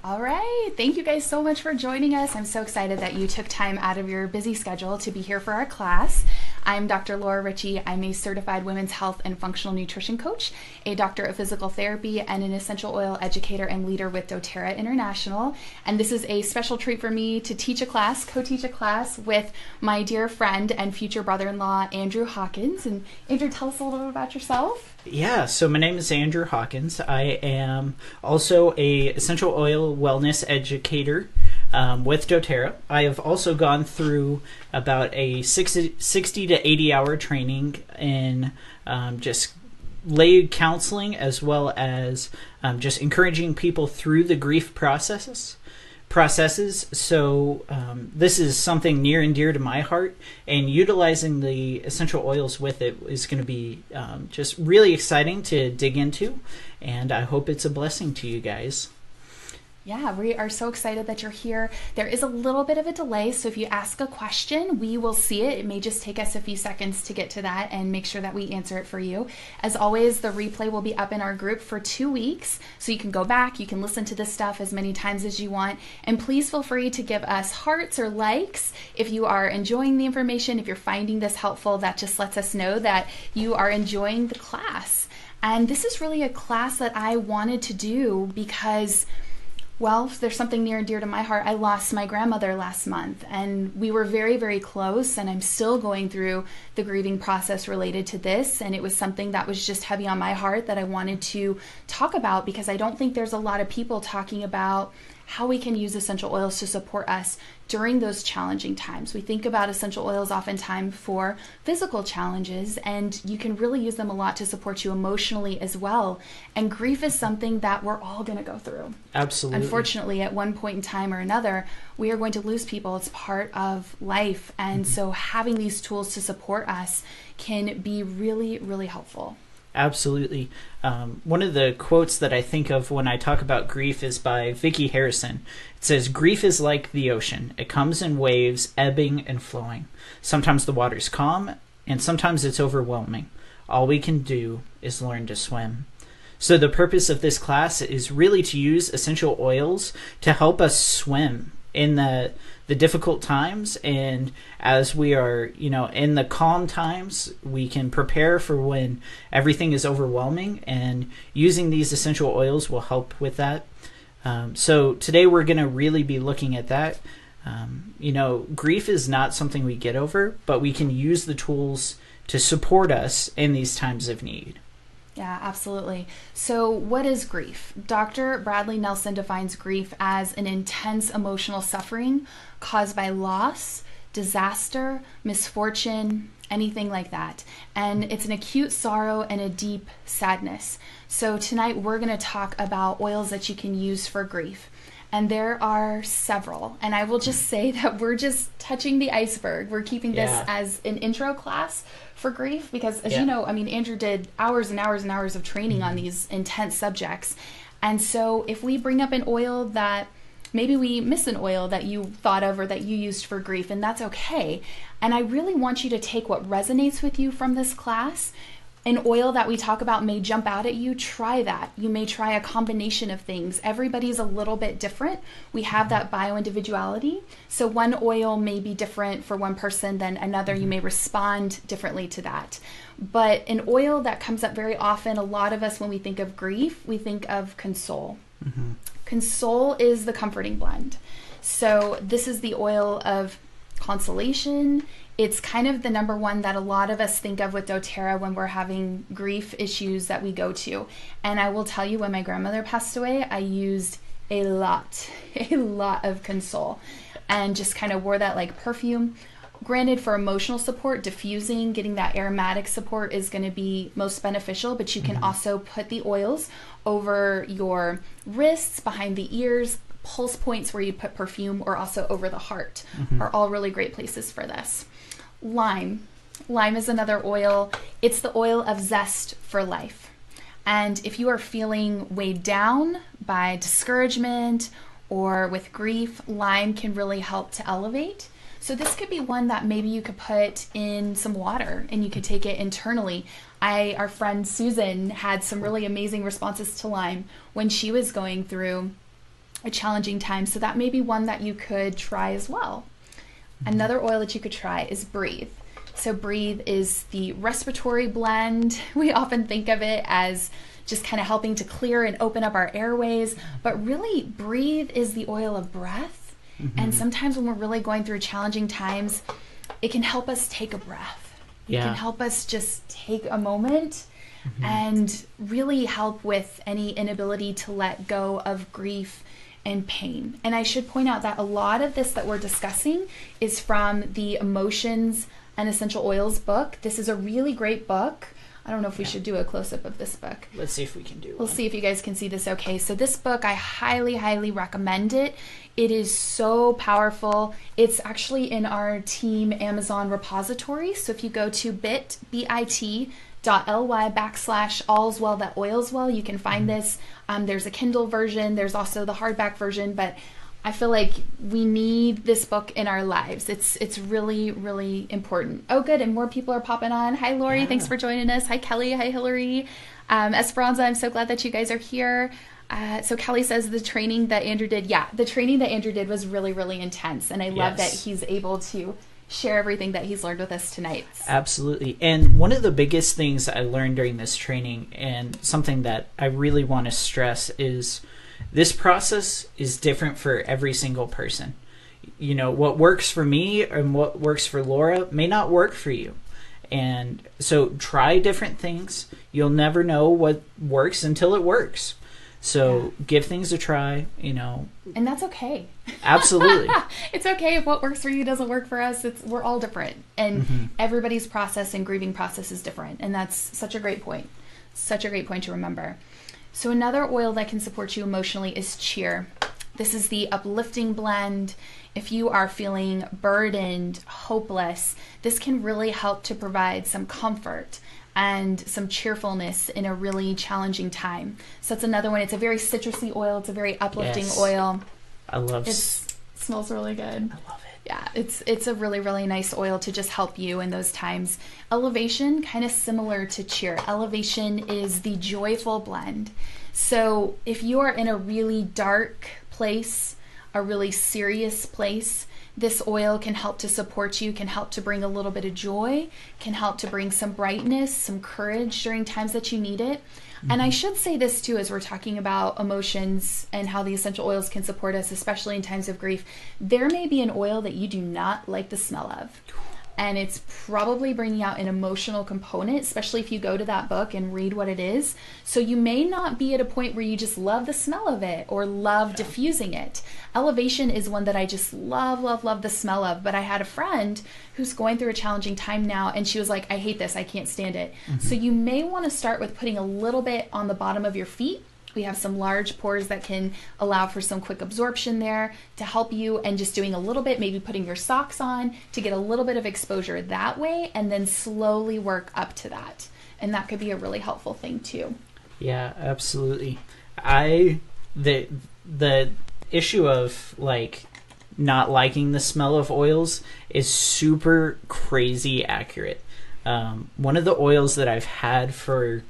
All right. Thank you guys so much for joining us. I'm so excited that you took time out of your busy schedule to be here for our class. I'm Dr. Laura Ritchie. I'm a certified women's health and functional nutrition coach, a doctor of physical therapy, and an essential oil educator and leader with doTERRA International. And this is a special treat for me to teach a class, co-teach a class with my dear friend and future brother-in-law, Andrew Hawkins. And Andrew, tell us a little bit about yourself. Yeah, so my name is Andrew Hawkins. I am also a essential oil wellness educator with doTERRA. I have also gone through about a 60 to 80 hour training in just lay counseling, as well as just encouraging people through the grief processes. So this is something near and dear to my heart, and utilizing the essential oils with it is going to be just really exciting to dig into, and I hope it's a blessing to you guys. Yeah, we are so excited that you're here. There is a little bit of a delay, so if you ask a question, we will see it. It may just take us a few seconds to get to that and make sure that we answer it for you. As always, the replay will be up in our group for 2 weeks, so you can go back, you can listen to this stuff as many times as you want, and please feel free to give us hearts or likes if you are enjoying the information. If you're finding this helpful, that just lets us know that you are enjoying the class. And this is really a class that I wanted to do because, well, there's something near and dear to my heart. I lost my grandmother last month, and we were very, very close, and I'm still going through the grieving process related to this, and it was something that was just heavy on my heart that I wanted to talk about, because I don't think there's a lot of people talking about how we can use essential oils to support us during those challenging times. We think about essential oils oftentimes for physical challenges, and you can really use them a lot to support you emotionally as well. And grief is something that we're all going to go through. Absolutely. Unfortunately, at one point in time or another, we are going to lose people. It's part of life. And so having these tools to support us can be really, really helpful. Absolutely. One of the quotes that I think of when I talk about grief is by Vicki Harrison. It says, "Grief is like the ocean. It comes in waves, ebbing and flowing. Sometimes the water's calm, and sometimes it's overwhelming. All we can do is learn to swim." So the purpose of this class is really to use essential oils to help us swim in the difficult times, and as we are, in the calm times, we can prepare for when everything is overwhelming, and using these essential oils will help with that. So today we're going to really be looking at that. Grief is not something we get over, but we can use the tools to support us in these times of need. Yeah, absolutely. So what is grief? Dr. Bradley Nelson defines grief as an intense emotional suffering caused by loss, disaster, misfortune, anything like that. And it's an acute sorrow and a deep sadness. So tonight we're going to talk about oils that you can use for grief. And there are several. And I will just say that we're just touching the iceberg. We're keeping this as an intro class for grief because, as you know, Andrew did hours and hours and hours of training on these intense subjects. And so if we bring up an oil that maybe we miss, an oil that you thought of or that you used for grief, and that's okay. And I really want you to take what resonates with you from this class. An oil that we talk about may jump out at you. Try that. You may try a combination of things. Everybody's a little bit different. We have that bio-individuality. So one oil may be different for one person than another. You may respond differently to that. But an oil that comes up very often, a lot of us, when we think of grief, we think of Console. Mm-hmm. Console is the comforting blend. So this is the oil of consolation. It's kind of the number one that a lot of us think of with doTERRA when we're having grief issues that we go to. And I will tell you, when my grandmother passed away, I used a lot of Console and just kind of wore that like perfume. Granted, for emotional support, diffusing, getting that aromatic support is going to be most beneficial, but you can also put the oils over your wrists, behind the ears, pulse points where you put perfume, or also over the heart are all really great places for this. Lime. Lime is another oil. It's the oil of zest for life. And if you are feeling weighed down by discouragement or with grief, lime can really help to elevate. So this could be one that maybe you could put in some water and you could take it internally. Our friend Susan had some really amazing responses to lime when she was going through a challenging time. So that may be one that you could try as well. Another oil that you could try is Breathe. So Breathe is the respiratory blend. We often think of it as just kind of helping to clear and open up our airways, but really Breathe is the oil of breath. And sometimes when we're really going through challenging times, it can help us take a breath. It can help us just take a moment and really help with any inability to let go of grief and pain. And I should point out that a lot of this that we're discussing is from the Emotions and Essential Oils book. This is a really great book. I don't know if we should do a close-up of this book. Let's see if we can do one. We'll see if you guys can see this okay. So this book, I highly, highly recommend it. It is so powerful. It's actually in our team Amazon repository. So if you go to bit.ly/allswell that oils well, you can find this. There's a Kindle version. There's also the hardback version, but I feel like we need this book in our lives. It's really, really important. Oh, good. And more people are popping on. Hi, Lori. Thanks for joining us. Hi, Kelly. Hi, Hillary. Esperanza, I'm so glad that you guys are here. So Kelly says the training that Andrew did. Yeah, the training that Andrew did was really, really intense. And I love that he's able to share everything that he's learned with us tonight. Absolutely. And one of the biggest things I learned during this training, and something that I really want to stress, is this process is different for every single person. You know, what works for me and what works for Laura may not work for you. And so try different things. You'll never know what works until it works. So give things a try, you know. And that's okay. Absolutely. It's okay if what works for you doesn't work for us. We're all different. And everybody's process and grieving process is different. And that's such a great point. Such a great point to remember. So another oil that can support you emotionally is Cheer. This is the uplifting blend. If you are feeling burdened, hopeless, this can really help to provide some comfort and some cheerfulness in a really challenging time. So that's another one. It's a very citrusy oil. It's a very uplifting oil. I love it. Smells really good. I love it. Yeah, it's a really, really nice oil to just help you in those times. Elevation, kind of similar to Cheer. Elevation is the joyful blend. So if you are in a really dark place, a really serious place, this oil can help to support you, can help to bring a little bit of joy, can help to bring some brightness, some courage during times that you need it. And I should say this too, as we're talking about emotions and how the essential oils can support us, especially in times of grief. There may be an oil that you do not like the smell of. And it's probably bringing out an emotional component, especially if you go to that book and read what it is. So you may not be at a point where you just love the smell of it or love diffusing it. Elevation is one that I just love, love, love the smell of. But I had a friend who's going through a challenging time now, and she was like, I hate this. I can't stand it. So you may want to start with putting a little bit on the bottom of your feet. We have some large pores that can allow for some quick absorption there to help you, and just doing a little bit, maybe putting your socks on to get a little bit of exposure that way, and then slowly work up to that. And that could be a really helpful thing too. Yeah, absolutely. The issue of like not liking the smell of oils is super crazy accurate. One of the oils that I've had for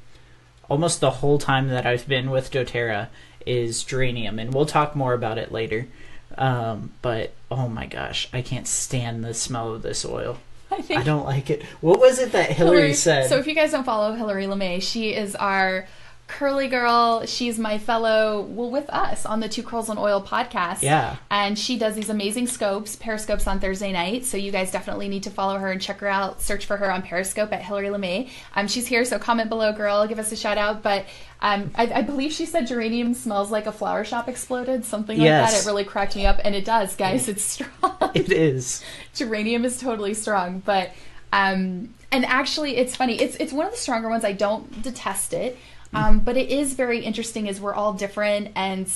almost the whole time that I've been with doTERRA is geranium, and we'll talk more about it later. But oh my gosh, I can't stand the smell of this oil. I don't like it. What was it that Hillary said? So if you guys don't follow Hillary LeMay, she is our curly girl. She's my fellow, with us on the Two Curls and Oil podcast. Yeah. And she does these amazing periscopes on Thursday night. So you guys definitely need to follow her and check her out. Search for her on Periscope at Hillary LeMay. She's here, so comment below, girl. Give us a shout out. But I believe she said geranium smells like a flower shop exploded, something like that. It really cracked me up. And it does, guys. It's strong. It is. Geranium is totally strong. But, and actually, it's funny. It's one of the stronger ones. I don't detest it. But it is very interesting, as we're all different, and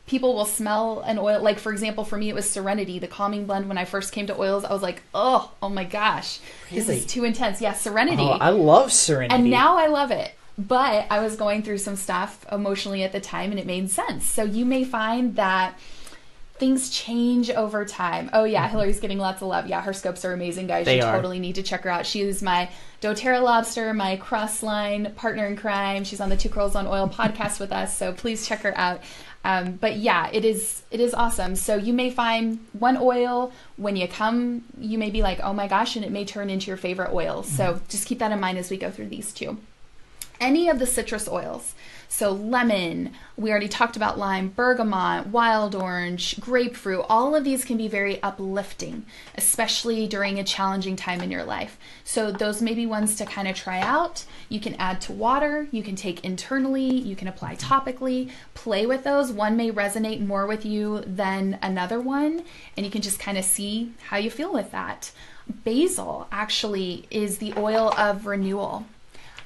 people will smell an oil. Like, for example, for me, it was Serenity, the calming blend. When I first came to oils, I was like, oh my gosh, This is too intense. Yeah, Serenity. Oh, I love Serenity. And now I love it. But I was going through some stuff emotionally at the time, and it made sense. So you may find that things change over time. Oh yeah, Hillary's getting lots of love. Yeah, her scopes are amazing, guys. You totally need to check her out. She is my doTERRA lobster, my cross-line partner in crime. She's on the Two Curls on Oil podcast with us, so please check her out. But yeah, it is awesome. So you may find one oil when you come, you may be like, oh my gosh, and it may turn into your favorite oil. So just keep that in mind as we go through these two. Any of the citrus oils. So lemon, we already talked about lime, bergamot, wild orange, grapefruit, all of these can be very uplifting, especially during a challenging time in your life. So those may be ones to kind of try out. You can add to water, you can take internally, you can apply topically, play with those. One may resonate more with you than another one, and you can just kind of see how you feel with that. Basil actually is the oil of renewal.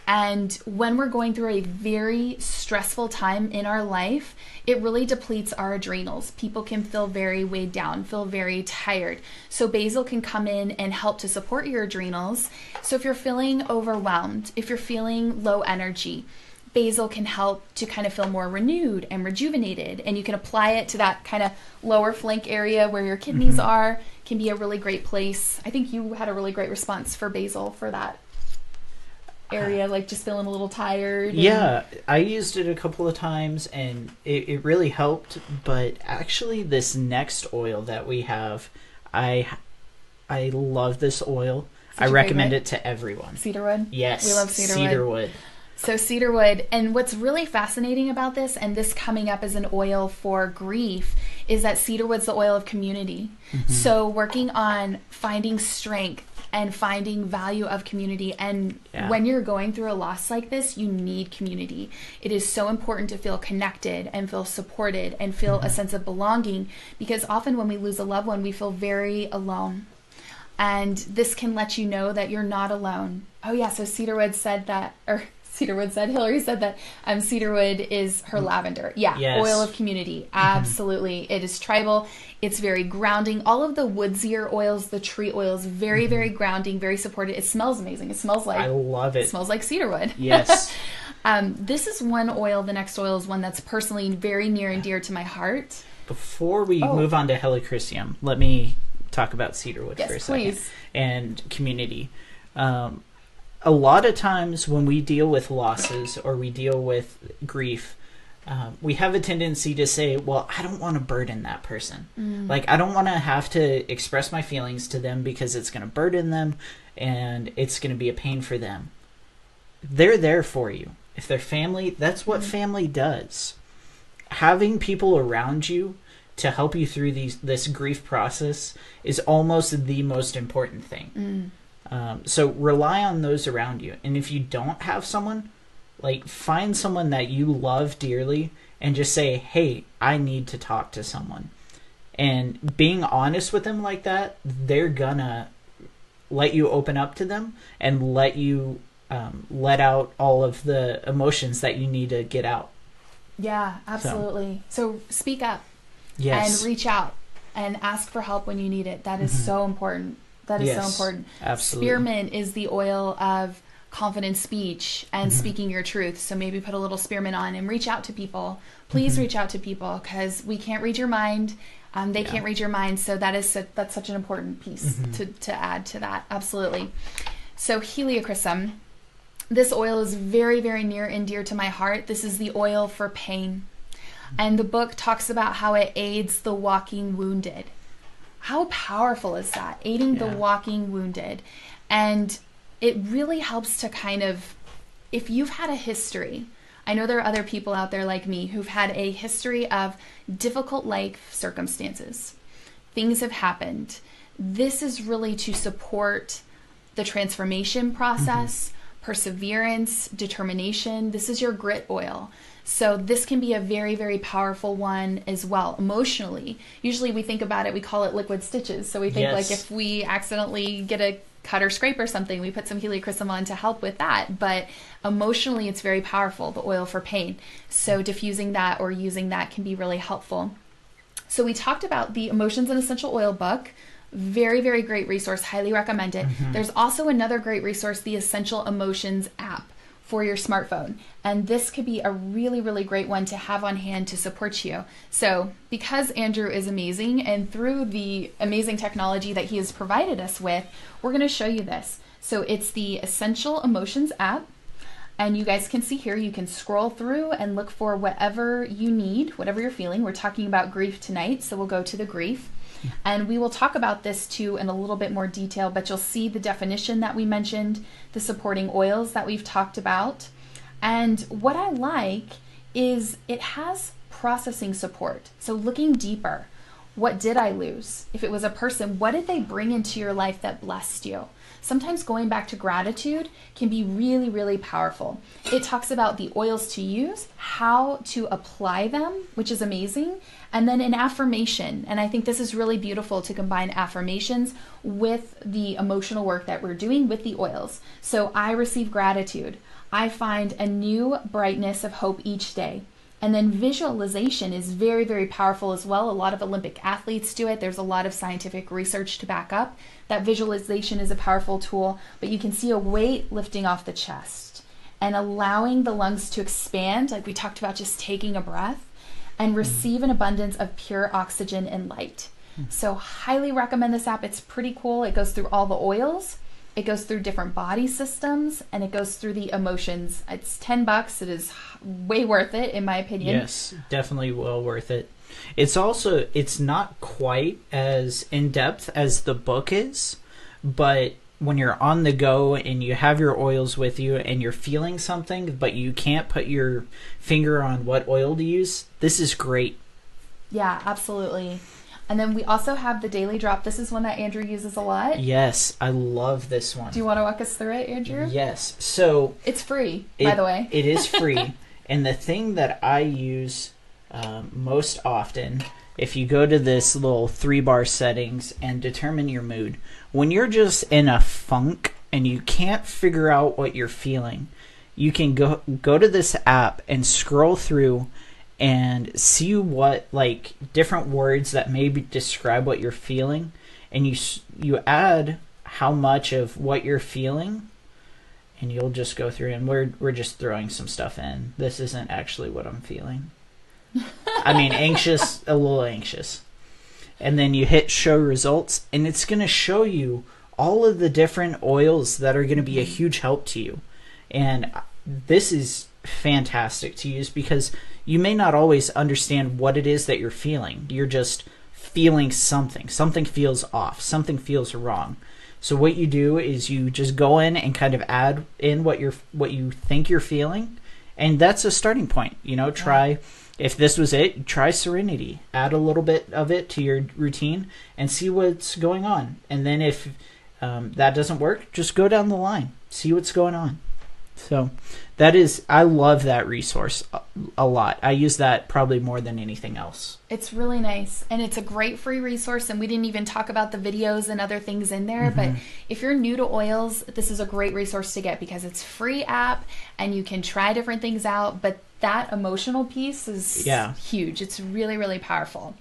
And when we're going through a very stressful time in our life, it really depletes our adrenals. People can feel very weighed down, feel very tired. So basil can come in and help to support your adrenals. So if you're feeling overwhelmed, if you're feeling low energy, basil can help to kind of feel more renewed and rejuvenated. And you can apply it to that kind of lower flank area where your kidneys are. Can be a really great place. I think you had a really great response for basil for that area, like just feeling a little tired. Yeah, I used it a couple of times and it really helped. But actually this next oil that we have, I love this oil. I recommend it to everyone. Cedarwood? Yes. We love cedarwood. So cedarwood, and what's really fascinating about this, and this coming up as an oil for grief, is that cedarwood's the oil of community. So working on finding strength and finding value of community. And when you're going through a loss like this, you need community. It is so important to feel connected and feel supported and feel a sense of belonging, because often when we lose a loved one, we feel very alone. And this can let you know that you're not alone. Oh yeah, so Hillary said that cedarwood is her lavender. Yeah, yes. Oil of community. Absolutely. It is tribal. It's very grounding. All of the woodsier oils, the tree oils, very, very grounding, very supportive. It smells amazing. It smells like... I love it. It smells like cedarwood. Yes. This is one oil. The next oil is one that's personally very near and dear to my heart. Before we move on to Helichrysum, let me talk about cedarwood for a second. Please. And community. A lot of times when we deal with losses or we deal with grief, we have a tendency to say, well, I don't want to burden that person. Like, I don't want to have to express my feelings to them because it's going to burden them and it's going to be a pain for them. They're there for you. If they're family, that's what family does. Having people around you to help you through this grief process is almost the most important thing. So rely on those around you. And if you don't have someone, like, find someone that you love dearly and just say, hey, I need to talk to someone. And being honest with them like that, they're gonna let you open up to them and let you let out all of the emotions that you need to get out. Yeah, absolutely. So speak up. Yes. And reach out and ask for help when you need it. That is so important. That is so important. Absolutely. Spearmint is the oil of confident speech and speaking your truth. So maybe put a little spearmint on and reach out to people. Please reach out to people, because we can't read your mind. They can't read your mind. So that's such an important piece to add to that. Absolutely. So Helichrysum, this oil is very, very near and dear to my heart. This is the oil for pain. And the book talks about how it aids the walking wounded. How powerful is that? Aiding the walking wounded. And it really helps to kind of, if you've had a history, I know there are other people out there like me who've had a history of difficult life circumstances. Things have happened. This is really to support the transformation process, perseverance, determination. This is your grit oil. So this can be a very, very powerful one as well, emotionally. Usually we think about it, we call it liquid stitches. So we think like if we accidentally get a cut or scrape or something, we put some Helichrysum on to help with that. But emotionally, it's very powerful, the oil for pain. So diffusing that or using that can be really helpful. So we talked about the Emotions and Essential Oil book. Very, very great resource. Highly recommend it. There's also another great resource, the Essential Emotions app for your smartphone. And this could be a really, really great one to have on hand to support you. So because Andrew is amazing, and through the amazing technology that he has provided us with, we're going to show you this. So it's the Essential Emotions app. And you guys can see here, you can scroll through and look for whatever you need, whatever you're feeling. We're talking about grief tonight, so we'll go to the grief. And we will talk about this too in a little bit more detail, but you'll see the definition that we mentioned, the supporting oils that we've talked about. And what I like is it has processing support. So looking deeper, what did I lose? If it was a person, what did they bring into your life that blessed you? Sometimes going back to gratitude can be really, really powerful. It talks about the oils to use, how to apply them, which is amazing, and then an affirmation. And I think this is really beautiful to combine affirmations with the emotional work that we're doing with the oils. So I receive gratitude. I find a new brightness of hope each day. And then visualization is very, very powerful as well. A lot of Olympic athletes do it. There's a lot of scientific research to back up that visualization is a powerful tool, but you can see a weight lifting off the chest and allowing the lungs to expand, like we talked about, just taking a breath, and receive an abundance of pure oxygen and light. So highly recommend this app. It's pretty cool. It goes through all the oils. It goes through different body systems, and it goes through the emotions. It's $10. It is way worth it, in my opinion. Yes, definitely well worth it. It's not quite as in-depth as the book is, but when you're on the go and you have your oils with you and you're feeling something, but you can't put your finger on what oil to use, this is great. Yeah, absolutely. And then we also have the Daily Drop. This is one that Andrew uses a lot. Yes, I love this one. Do you want to walk us through it, Andrew? Yes. So it's free, by the way. It is free. And the thing that I use most often, if you go to this little 3-bar settings and determine your mood, when you're just in a funk and you can't figure out what you're feeling, you can go to this app and scroll through and see what, like, different words that maybe describe what you're feeling, and you add how much of what you're feeling, and you'll just go through, and we're just throwing some stuff in. This isn't actually what I'm feeling. I mean, anxious, a little anxious. And then you hit show results, and it's going to show you all of the different oils that are going to be a huge help to you. And this is fantastic to use because you may not always understand what it is that you're feeling. You're just feeling something. Something feels off. Something feels wrong. So what you do is you just go in and kind of add in what you think you're feeling, and that's a starting point. Try, if this was it, try Serenity. Add a little bit of it to your routine and see what's going on. And then if that doesn't work, just go down the line. See what's going on. So I love that resource a lot. I use that probably more than anything else. It's really nice, and it's a great free resource, and we didn't even talk about the videos and other things in there, but if you're new to oils, this is a great resource to get because it's free app and you can try different things out, but that emotional piece is huge. It's really, really powerful.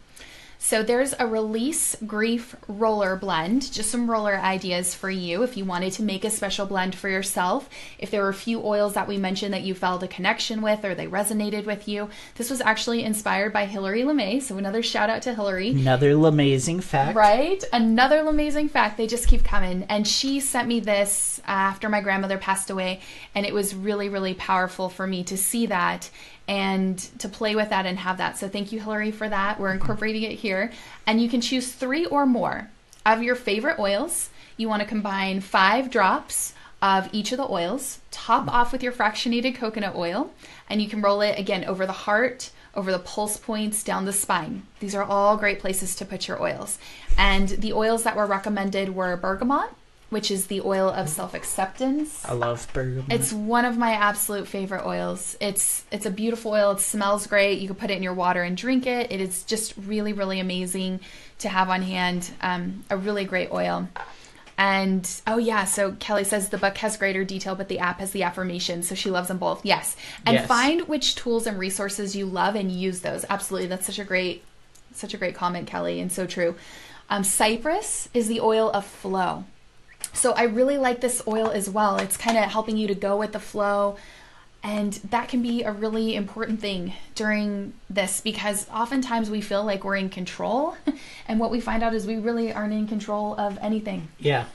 So there's a Release Grief roller blend, just some roller ideas for you if you wanted to make a special blend for yourself. If there were a few oils that we mentioned that you felt a connection with or they resonated with you. This was actually inspired by Hilary LeMay, so another shout out to Hilary. Another LeMazing fact. Right? Another LeMazing fact. They just keep coming. And she sent me this after my grandmother passed away, and it was really, really powerful for me to see that and to play with that and have that. So thank you, Hilary, for that. We're incorporating it here. And you can choose 3 or more of your favorite oils. You want to combine 5 drops of each of the oils, top off with your fractionated coconut oil, and you can roll it again over the heart, over the pulse points, down the spine. These are all great places to put your oils. And the oils that were recommended were bergamot, which is the oil of self-acceptance. I love bergamot. It's one of my absolute favorite oils. It's a beautiful oil. It smells great. You can put it in your water and drink it. It is just really, really amazing to have on hand. A really great oil. And, so Kelly says the book has greater detail, but the app has the affirmations, so she loves them both. Yes. And find which tools and resources you love and use those. Absolutely. That's such a great comment, Kelly, and so true. Cypress is the oil of flow. So I really like this oil as well. It's kind of helping you to go with the flow. And that can be a really important thing during this, because oftentimes we feel like we're in control. And what we find out is we really aren't in control of anything. Yeah.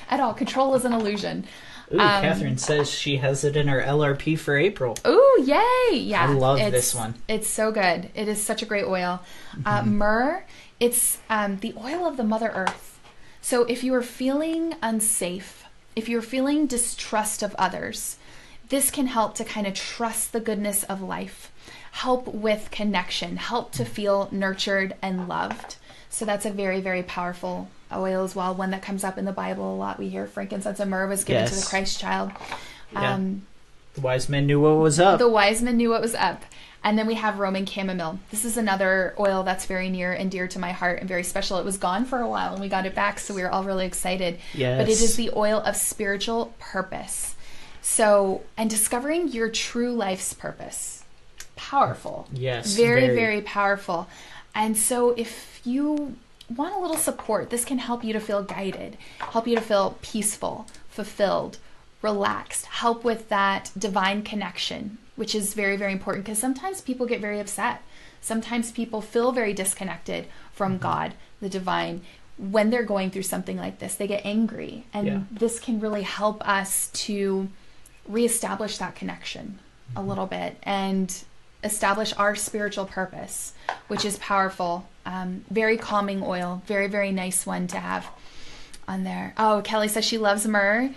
At all. Control is an illusion. Ooh, Catherine says she has it in her LRP for April. Ooh, yay! Yeah, I love this one. It's so good. It is such a great oil. Myrrh, it's the oil of the Mother Earth. So if you are feeling unsafe, if you're feeling distrust of others, this can help to kind of trust the goodness of life, help with connection, help to feel nurtured and loved. So that's a very, very powerful oil as well. One that comes up in the Bible a lot. We hear frankincense and myrrh was given to the Christ child. Yeah. The wise men knew what was up. The wise men knew what was up. And then we have Roman chamomile. This is another oil that's very near and dear to my heart and very special. It was gone for a while and we got it back, so we were all really excited. Yes. But it is the oil of spiritual purpose. So, and discovering your true life's purpose. Powerful. Yes. Very, very powerful. And so if you want a little support, this can help you to feel guided, help you to feel peaceful, fulfilled, relaxed, help with that divine connection, which is very, very important, because sometimes people get very upset. Sometimes people feel very disconnected from God, the divine. When they're going through something like this, they get angry. And this can really help us to reestablish that connection a little bit and establish our spiritual purpose, which is powerful. Very calming oil. Very, very nice one to have on there. Oh, Kelly says she loves myrrh.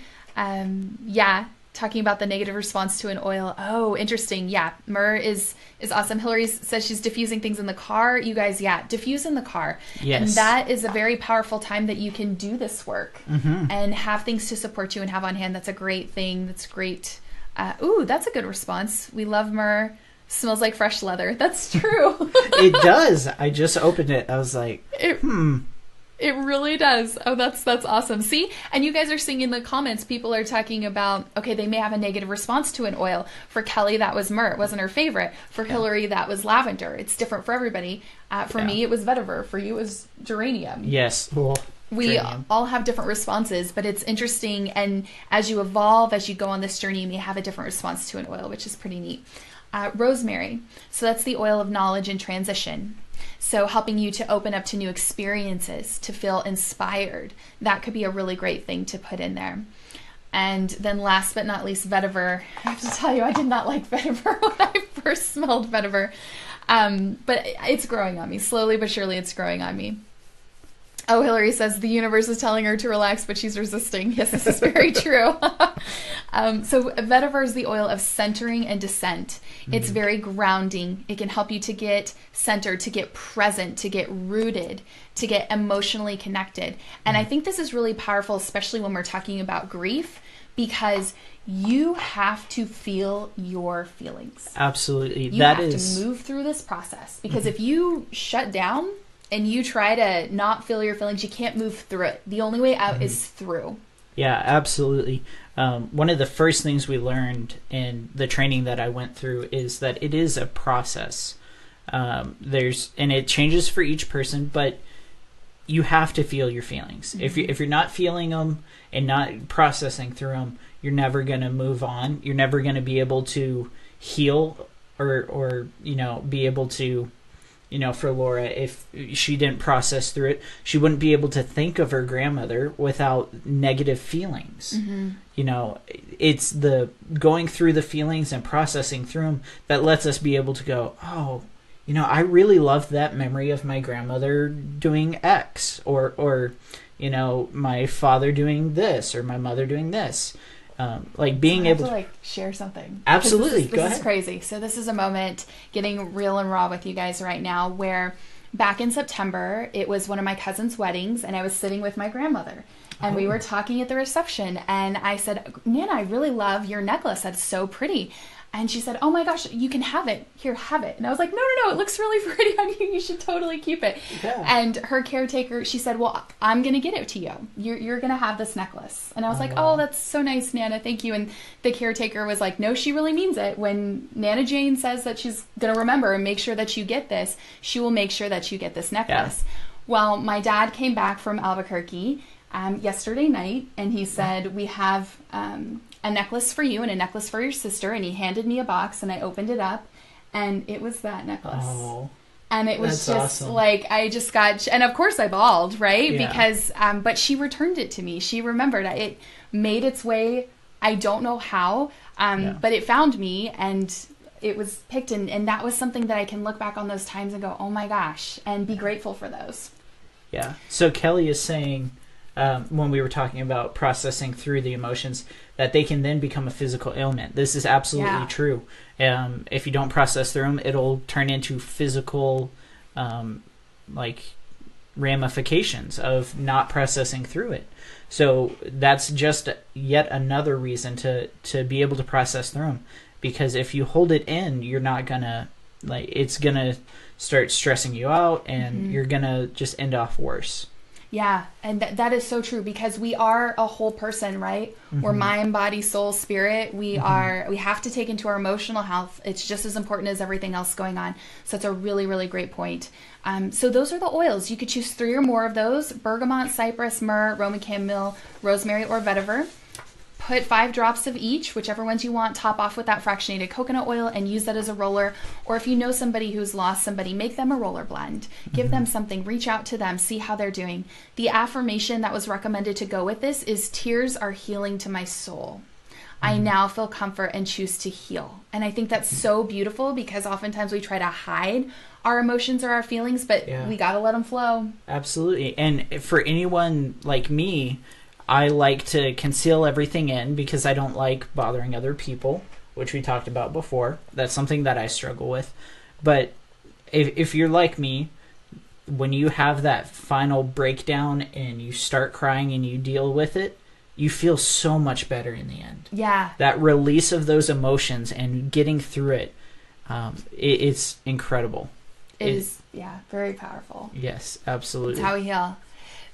Talking about the negative response to an oil. Oh, interesting. Yeah, myrrh is awesome. Hillary says she's diffusing things in the car. You guys, diffuse in the car. Yes. And that is a very powerful time that you can do this work and have things to support you and have on hand. That's a great thing. That's great. That's a good response. We love myrrh. Smells like fresh leather. That's true. It does. I just opened it. I was like, It really does. Oh, that's awesome. See? And you guys are seeing in the comments, people are talking about, okay, they may have a negative response to an oil. For Kelly, that was myrrh. It wasn't her favorite. For Hillary, that was lavender. It's different for everybody. For me, it was vetiver. For you, it was geranium. Yes. Well, we geranium. all have different responses, but it's interesting. And as you evolve, as you go on this journey, you may have a different response to an oil, which is pretty neat. Rosemary. So that's the oil of knowledge and transition. So helping you to open up to new experiences, to feel inspired. That could be a really great thing to put in there. And then last but not least, vetiver. I have to tell you, I did not like vetiver when I first smelled vetiver. But it's growing on me. Slowly but surely it's growing on me. Oh, Hillary says the universe is telling her to relax, but she's resisting. Yes, this is very true. So vetiver is the oil of centering and descent. It's very grounding. It can help you to get centered, to get present, to get rooted, to get emotionally connected. And I think this is really powerful, especially when we're talking about grief, because you have to feel your feelings. Absolutely. You have to move through this process, because if you shut down and you try to not feel your feelings, you can't move through it. The only way out is through. Yeah, absolutely. One of the first things we learned in the training that I went through is that it is a process. And it changes for each person, but you have to feel your feelings. If you're not feeling them and not processing through them, you're never going to move on. You're never going to be able to heal or be able to. For Laura, if she didn't process through it, she wouldn't be able to think of her grandmother without negative feelings. It's the going through the feelings and processing through them that lets us be able to go, oh, I really loved that memory of my grandmother doing X or my father doing this or my mother doing this. Being able to share something. Absolutely. This is crazy. So this is a moment, getting real and raw with you guys right now, where back in September, it was one of my cousin's weddings and I was sitting with my grandmother and we were talking at the reception and I said, Nana, I really love your necklace. That's so pretty. And she said, oh my gosh, you can have it. Here, have it. And I was like, no, it looks really pretty on you. You should totally keep it. Yeah. And her caretaker, she said, well, I'm going to get it to you. You're going to have this necklace. And I was oh, that's so nice, Nana. Thank you. And the caretaker was like, no, she really means it. When Nana Jane says that she's going to remember and make sure that you get this, she will make sure that you get this necklace. Yeah. Well, my dad came back from Albuquerque yesterday night, and he said, we have a necklace for you and a necklace for your sister, and he handed me a box, and I opened it up, and it was that necklace. Oh, and it was that's just awesome. like, I just got, and of course I bawled, right? Yeah. Because, but she returned it to me. She remembered it, made its way. I don't know how, but it found me, and it was picked, and that was something that I can look back on those times and go, oh my gosh, and be grateful for those. Yeah. So Kelly is saying, when we were talking about processing through the emotions, that they can then become a physical ailment. This is absolutely true. If you don't process through them, it'll turn into physical, like ramifications of not processing through it. So that's just yet another reason to be able to process through them. Because if you hold it in, you're not gonna, like, it's gonna start stressing you out, and you're gonna just end off worse. Yeah, and that is so true, because we are a whole person, right? We're mind, body, soul, spirit. We have to take into our emotional health. It's just as important as everything else going on. So it's a really, really great point. So those are the oils. You could choose 3 or more of those: bergamot, cypress, myrrh, Roman chamomile, rosemary, or vetiver. Put 5 drops of each, whichever ones you want, top off with that fractionated coconut oil, and use that as a roller. Or if you know somebody who's lost somebody, make them a roller blend. Give them something, reach out to them, see how they're doing. The affirmation that was recommended to go with this is, tears are healing to my soul. I now feel comfort and choose to heal. And I think that's so beautiful, because oftentimes we try to hide our emotions or our feelings, but we got to let them flow. Absolutely. And for anyone like me, I like to conceal everything in because I don't like bothering other people, which we talked about before. That's something that I struggle with. But if you're like me, when you have that final breakdown and you start crying and you deal with it, you feel so much better in the end. Yeah. That release of those emotions and getting through it, it's incredible. It is, very powerful. Yes, absolutely. It's how we heal.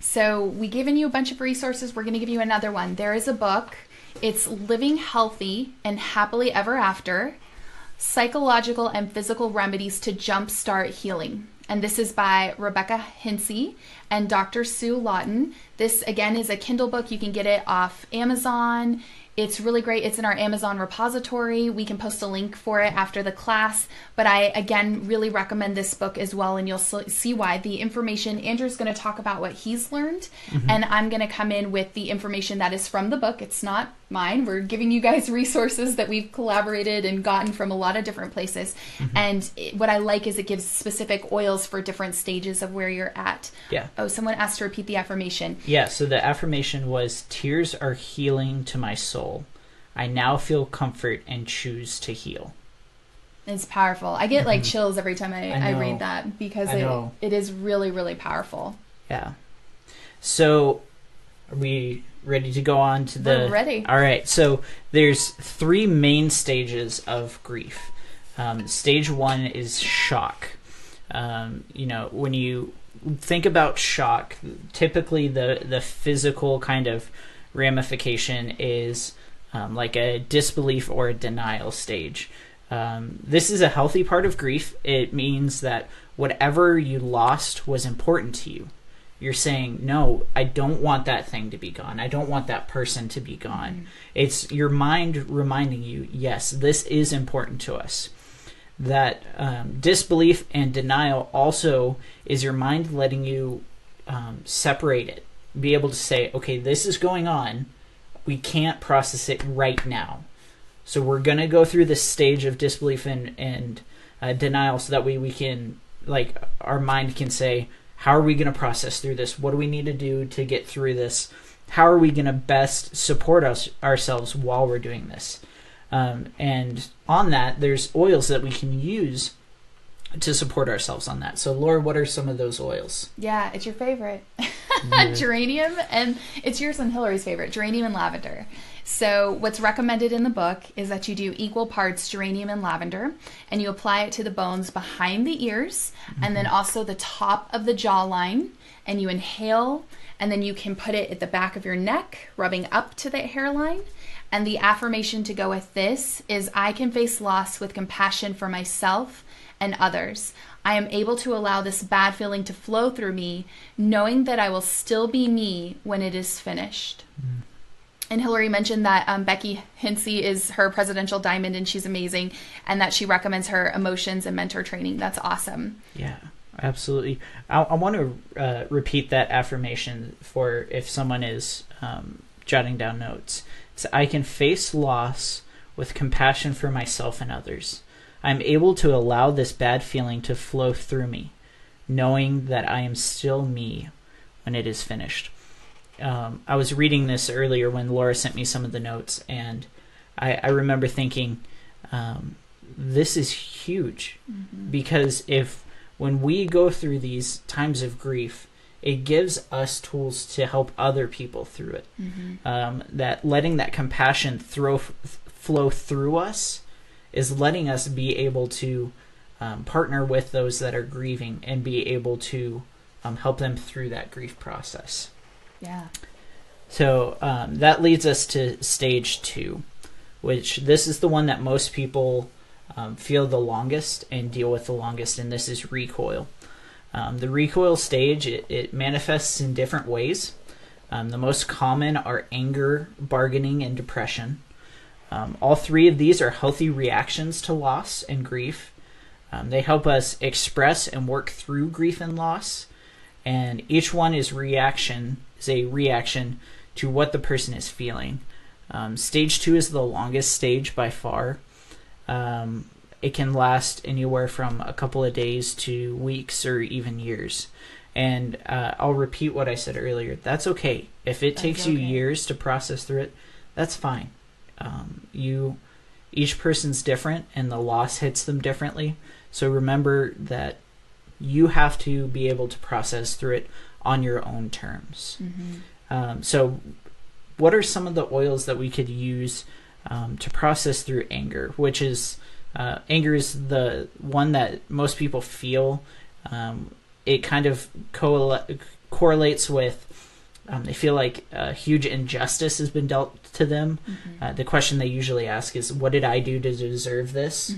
So we've given you a bunch of resources. We're going to give you another one. There is a book. It's Living Healthy and Happily Ever After: Psychological and Physical Remedies to Jumpstart Healing. And this is by Rebecca Hinsey and Dr. Sue Lawton. This, again, is a Kindle book. You can get it off Amazon. It's really great. It's in our Amazon repository. We can post a link for it after the class. But I, again, really recommend this book as well, and you'll see why. The information, Andrew's going to talk about what he's learned, and I'm going to come in with the information that is from the book. It's not mine. We're giving you guys resources that we've collaborated and gotten from a lot of different places. And what I like is it gives specific oils for different stages of where you're at. Yeah. Oh, someone asked to repeat the affirmation. Yeah, so the affirmation was, tears are healing to my soul. I now feel comfort and choose to heal. It's powerful. I get like chills every time I read that, because it is really, really powerful. Yeah. So are we ready to go on to the... We're ready. All right. So there's 3 main stages of grief. Stage 1 is shock. When you think about shock, typically the physical kind of ramification is like a disbelief or a denial stage. This is a healthy part of grief. It means that whatever you lost was important to you. You're saying, no, I don't want that thing to be gone. I don't want that person to be gone. It's your mind reminding you, yes, this is important to us. That disbelief and denial also is your mind letting you separate it. Be able to say, okay, this is going on. We can't process it right now. So we're going to go through this stage of disbelief and denial, so that way we can, like, our mind can say, how are we going to process through this? What do we need to do to get through this? How are we going to best support ourselves while we're doing this? And on that, there's oils that we can use to support ourselves on that. So, Laura, what are some of those oils? Yeah, it's your favorite. Geranium, and it's yours and Hillary's favorite, geranium and lavender. So what's recommended in the book is that you do equal parts geranium and lavender, and you apply it to the bones behind the ears, and then also the top of the jawline, and you inhale, and then you can put it at the back of your neck, rubbing up to the hairline. And the affirmation to go with this is, I can face loss with compassion for myself and others. I am able to allow this bad feeling to flow through me, knowing that I will still be me when it is finished. And Hillary mentioned that Becky Hinsey is her presidential diamond and she's amazing, and that she recommends her emotions and mentor training. That's awesome. Yeah, absolutely. I want to repeat that affirmation for if someone is jotting down notes. It's, I can face loss with compassion for myself and others. I'm able to allow this bad feeling to flow through me, knowing that I am still me when it is finished. I was reading this earlier when Laura sent me some of the notes, and I remember thinking, this is huge, because when we go through these times of grief, it gives us tools to help other people through it. That letting that compassion flow through us is letting us be able to partner with those that are grieving and be able to help them through that grief process. Yeah. So that leads us to stage 2, which this is the one that most people feel the longest and deal with the longest, and this is recoil. The recoil stage, it manifests in different ways. The most common are anger, bargaining, and depression. All 3 of these are healthy reactions to loss and grief. They help us express and work through grief and loss, and each one is a reaction to what the person is feeling. Stage 2 is the longest stage by far. It can last anywhere from a couple of days to weeks or even years. And I'll repeat what I said earlier. That's okay. If it takes you years to process through it, that's fine. Each person's different, and the loss hits them differently. So remember that you have to be able to process through it on your own terms. So what are some of the oils that we could use to process through anger, which is anger is the one that most people feel. It kind of correlates with they feel like a huge injustice has been dealt to them. The question they usually ask is, what did I do to deserve this?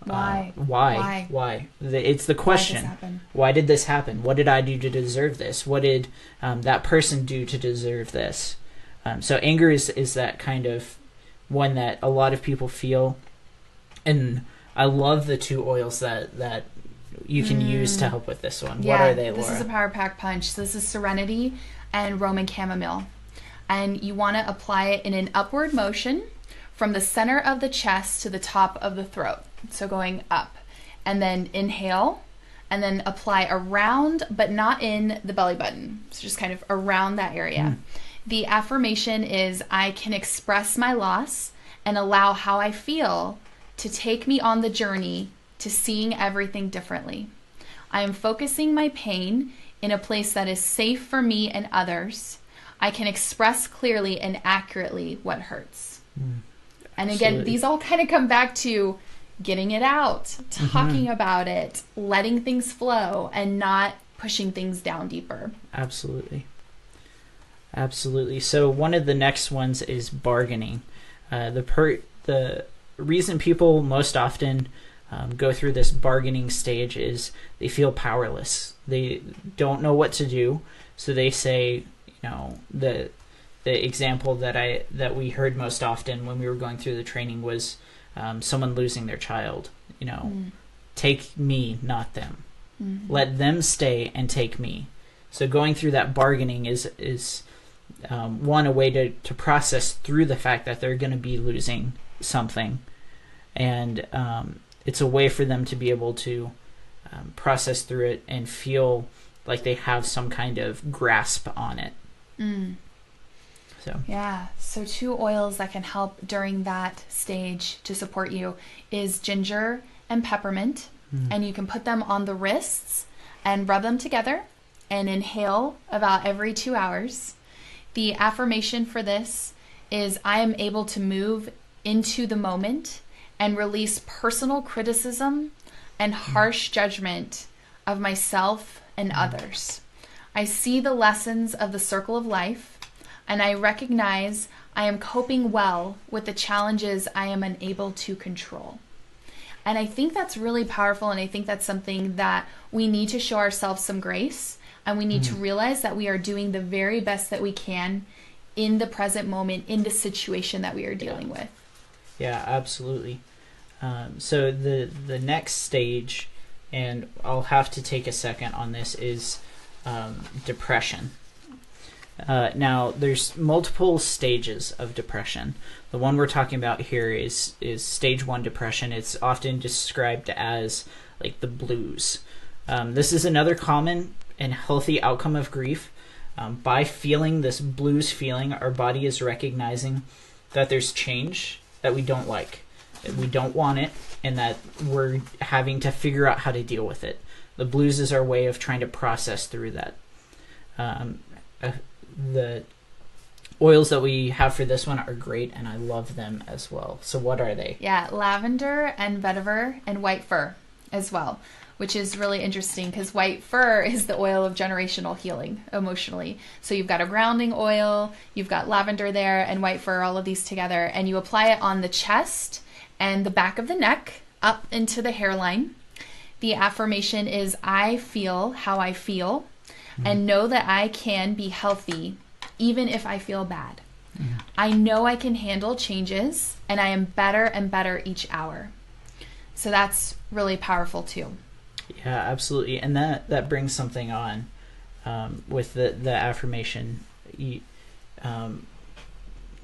Why? Why? It's the question. Why did this happen? What did I do to deserve this? What did that person do to deserve this? So anger is that kind of one that a lot of people feel. And I love the 2 oils that you can use to help with this one. What are they, Laura? This is a Power Pack Punch. So this is Serenity and Roman Chamomile. And you want to apply it in an upward motion from the center of the chest to the top of the throat. So going up. And then inhale, and then apply around, but not in the belly button. So just kind of around that area. The affirmation is, I can express my loss and allow how I feel to take me on the journey to seeing everything differently. I am focusing my pain in a place that is safe for me and others. I can express clearly and accurately what hurts. And again, these all kind of come back to getting it out, talking about it, letting things flow, and not pushing things down deeper. Absolutely. So one of the next ones is bargaining. The reason people most often go through this bargaining stage is they feel powerless. They don't know what to do, so they say, the example that we heard most often when we were going through the training was someone losing their child. Take me, not them. Let them stay and take me. So going through that bargaining is a way to process through the fact that they're going to be losing something, and it's a way for them to be able to process through it and feel like they have some kind of grasp on it. So 2 oils that can help during that stage to support you is ginger and peppermint, and you can put them on the wrists and rub them together and inhale about every 2 hours. The affirmation for this is, I am able to move into the moment and release personal criticism and harsh judgment of myself and others. I see the lessons of the circle of life, and I recognize I am coping well with the challenges I am unable to control. And I think that's really powerful. And I think that's something that we need to show ourselves some grace. And we need to realize that we are doing the very best that we can in the present moment, in the situation that we are dealing with. Yeah, absolutely. So the next stage, and I'll have to take a second on this, is depression. Now, there's multiple stages of depression. The one we're talking about here is stage 1 depression. It's often described as like the blues. This is another common and healthy outcome of grief. By feeling this blues feeling, our body is recognizing that there's change that we don't like, that we don't want it, and that we're having to figure out how to deal with it. The blues is our way of trying to process through that. The oils that we have for this one are great, and I love them as well. So what are they? Yeah, lavender and vetiver and white fir as well, which is really interesting because white fir is the oil of generational healing emotionally. So you've got a grounding oil, you've got lavender there, and white fir, all of these together, and you apply it on the chest and the back of the neck up into the hairline. The affirmation is, I feel how I feel and know that I can be healthy even if I feel bad. I know I can handle changes and I am better and better each hour. So that's really powerful too. Yeah, absolutely. And that brings something on with the affirmation. The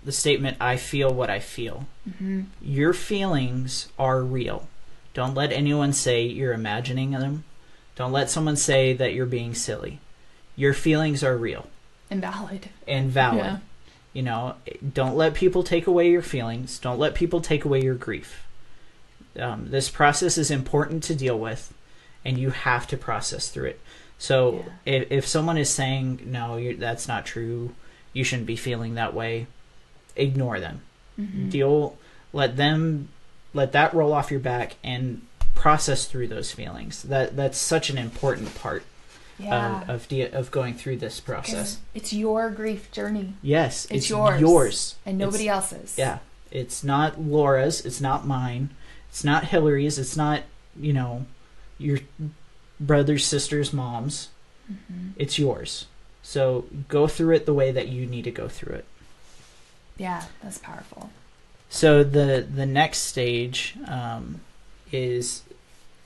statement, I feel what I feel. Your feelings are real. Don't let anyone say you're imagining them. Don't let someone say that you're being silly. Your feelings are real. And valid. Yeah. You know, don't let people take away your feelings. Don't let people take away your grief. This process is important to deal with, and you have to process through it. So if someone is saying, no, that's not true, you shouldn't be feeling that way, ignore them. Let that roll off your back and process through those feelings. That's such an important part of going through this process. It's your grief journey. Yes, it's yours. And nobody else's. Yeah. It's not Laura's, it's not mine, it's not Hillary's, it's not, your brother's, sister's, mom's. It's yours. So go through it the way that you need to go through it. Yeah, that's powerful. So the next stage is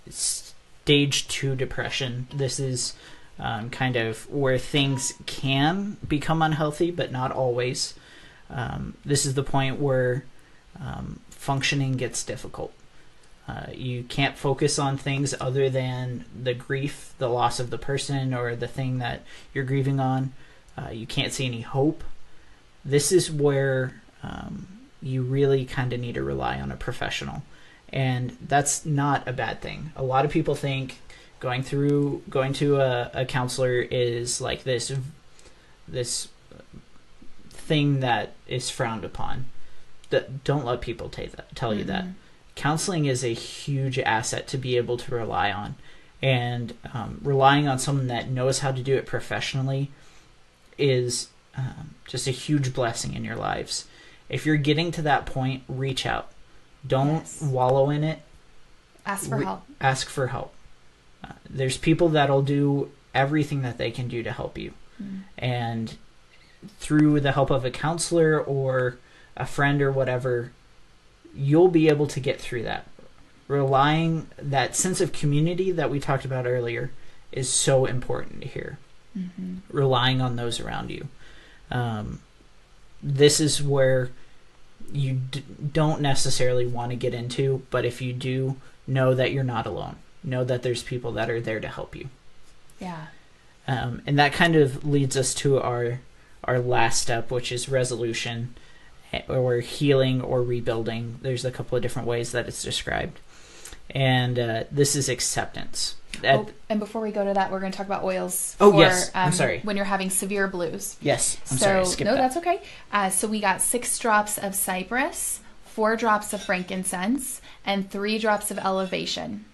stage 2 depression. This is kind of where things can become unhealthy, but not always. This is the point where functioning gets difficult. You can't focus on things other than the grief, the loss of the person, or the thing that you're grieving on. You can't see any hope. This is where you really kind of need to rely on a professional. And that's not a bad thing. A lot of people think going to a counselor is like this thing that is frowned upon. Don't let people tell you that. Counseling is a huge asset to be able to rely on. And relying on someone that knows how to do it professionally is just a huge blessing in your lives. If you're getting to that point, reach out. Don't wallow in it. Ask for help. Ask for help. There's people that'll do everything that they can do to help you. And through the help of a counselor or a friend or whatever, you'll be able to get through that. That sense of community that we talked about earlier is so important here. Relying on those around you. This is where you don't necessarily want to get into, but if you do, know that you're not alone. Know that there's people that are there to help you. Yeah. And that kind of leads us to our last step, which is resolution, or healing, or rebuilding. There's a couple of different ways that it's described. And this is acceptance. And before we go to that, we're going to talk about oils. Yes. I'm sorry. When you're having severe blues. Yes. I'm sorry. Skip that. That's okay. So we got 6 drops of cypress, 4 drops of frankincense, and 3 drops of elevation.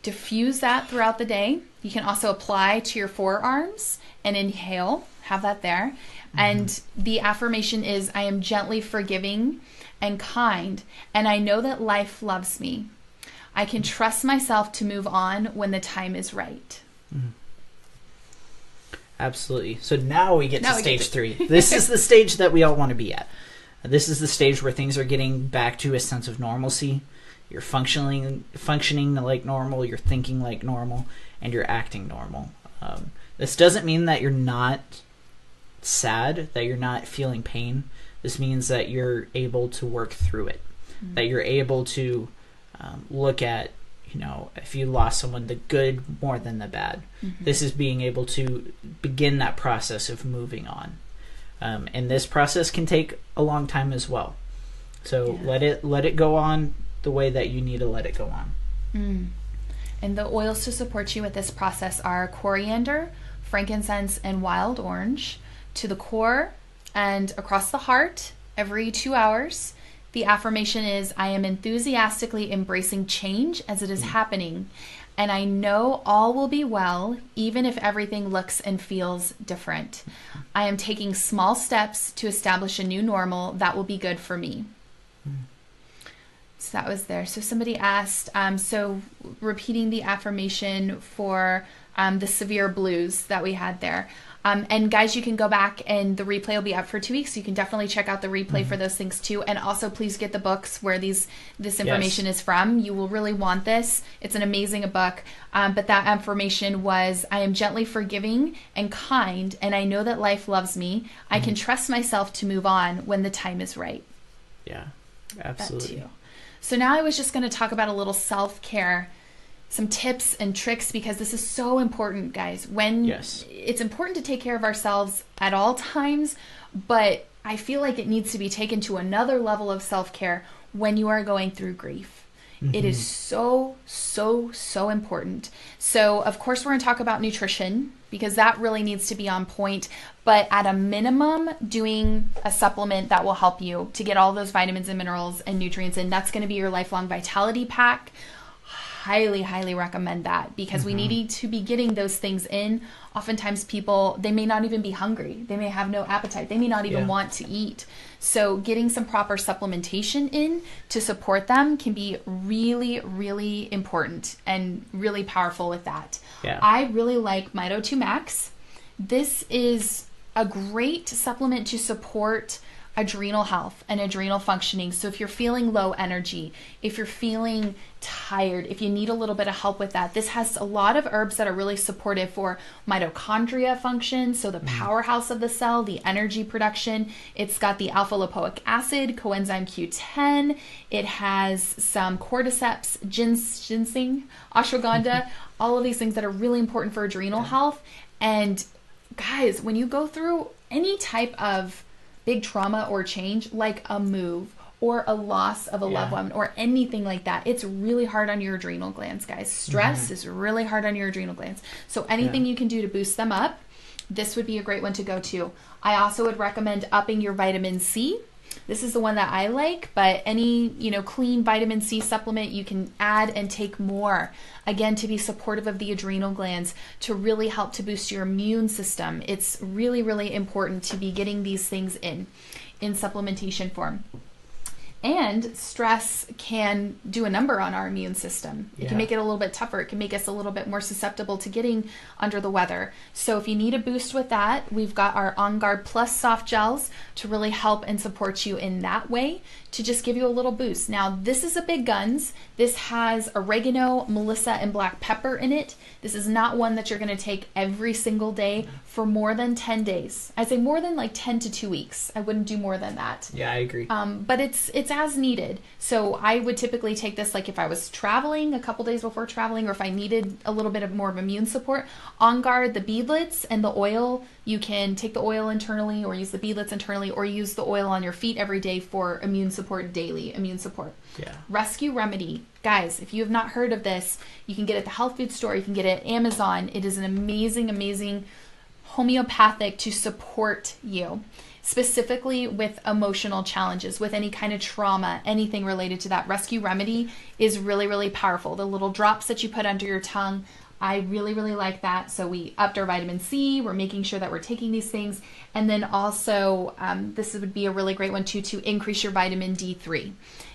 Diffuse that throughout the day. You can also apply to your forearms and inhale. Have that there. And the affirmation is, I am gently forgiving and kind, and I know that life loves me. I can trust myself to move on when the time is right. Absolutely. So now we get to stage 3. This is the stage that we all want to be at. This is the stage where things are getting back to a sense of normalcy. You're functioning like normal, you're thinking like normal, and you're acting normal. This doesn't mean that you're not sad, that you're not feeling pain. This means that you're able to work through it, that you're able to look at, if you lost someone, the good more than the bad. This is being able to begin that process of moving on. And this process can take a long time as well. So let it go on the way that you need to let it go on. And the oils to support you with this process are coriander, frankincense, and wild orange to the core and across the heart every 2 hours. The affirmation is, I am enthusiastically embracing change as it is happening, and I know all will be well, even if everything looks and feels different. I am taking small steps to establish a new normal that will be good for me. So that was there. So somebody asked, so repeating the affirmation for the severe blues that we had there. And guys, you can go back and the replay will be up for 2 weeks. So you can definitely check out the replay for those things too. And also please get the books where this information is from. You will really want this. It's an amazing book. But that affirmation was, I am gently forgiving and kind, and I know that life loves me. I can trust myself to move on when the time is right. Yeah, absolutely. So now I was just going to talk about a little self-care, some tips and tricks, because this is so important, guys. It's important to take care of ourselves at all times, but I feel like it needs to be taken to another level of self-care when you are going through grief. It is so, so, so important. So, of course, we're going to talk about nutrition because that really needs to be on point. But at a minimum, doing a supplement that will help you to get all those vitamins and minerals and nutrients in. That's going to be your Lifelong Vitality Pack. Highly, highly recommend that because we need to be getting those things in. Oftentimes people, they may not even be hungry. They may have no appetite. They may not even want to eat. So getting some proper supplementation in to support them can be really, really important and really powerful with that. I really like Mito 2 Max. This is a great supplement to support adrenal health and adrenal functioning. So if you're feeling low energy, if you're feeling tired, if you need a little bit of help with that, this has a lot of herbs that are really supportive for mitochondria function, so the powerhouse of the cell, the energy production. It's got the alpha lipoic acid, coenzyme Q10. It has some cordyceps, ginseng, ashwagandha, all of these things that are really important for adrenal health. And guys, when you go through any type of big trauma or change, like a move or a loss of a loved one or anything like that, it's really hard on your adrenal glands, guys. Stress is really hard on your adrenal glands. So anything you can do to boost them up, this would be a great one to go to. I also would recommend upping your vitamin C. This is the one that I like, but any, clean vitamin C supplement you can add and take more. Again, to be supportive of the adrenal glands, to really help to boost your immune system. It's really, really important to be getting these things in supplementation form. And stress can do a number on our immune system. It can make it a little bit tougher. It can make us a little bit more susceptible to getting under the weather. So if you need a boost with that, we've got our On Guard Plus soft gels to really help and support you in that way, to just give you a little boost. Now, this is a big guns. This has oregano, melissa, and black pepper in it. This is not one that you're going to take every single day for more than 10 days. I'd say more than like 10 to 2 weeks. I wouldn't do more than that. Yeah, I agree. But it's as needed. So I would typically take this like if I was traveling a couple days before traveling, or if I needed a little bit of more of immune support. On Guard, the beadlets and the oil, you can take the oil internally or use the beadlets internally, or use the oil on your feet every day for immune support, daily immune support. Rescue Remedy. Guys, if you have not heard of this, you can get it at the health food store. You can get it at Amazon. It is an amazing, amazing homeopathic to support you, specifically with emotional challenges, with any kind of trauma, anything related to that. Rescue Remedy is really, really powerful. The little drops that you put under your tongue, I really, really like that. So we upped our vitamin C. We're making sure that we're taking these things. And then also, this would be a really great one too, to increase your vitamin D3.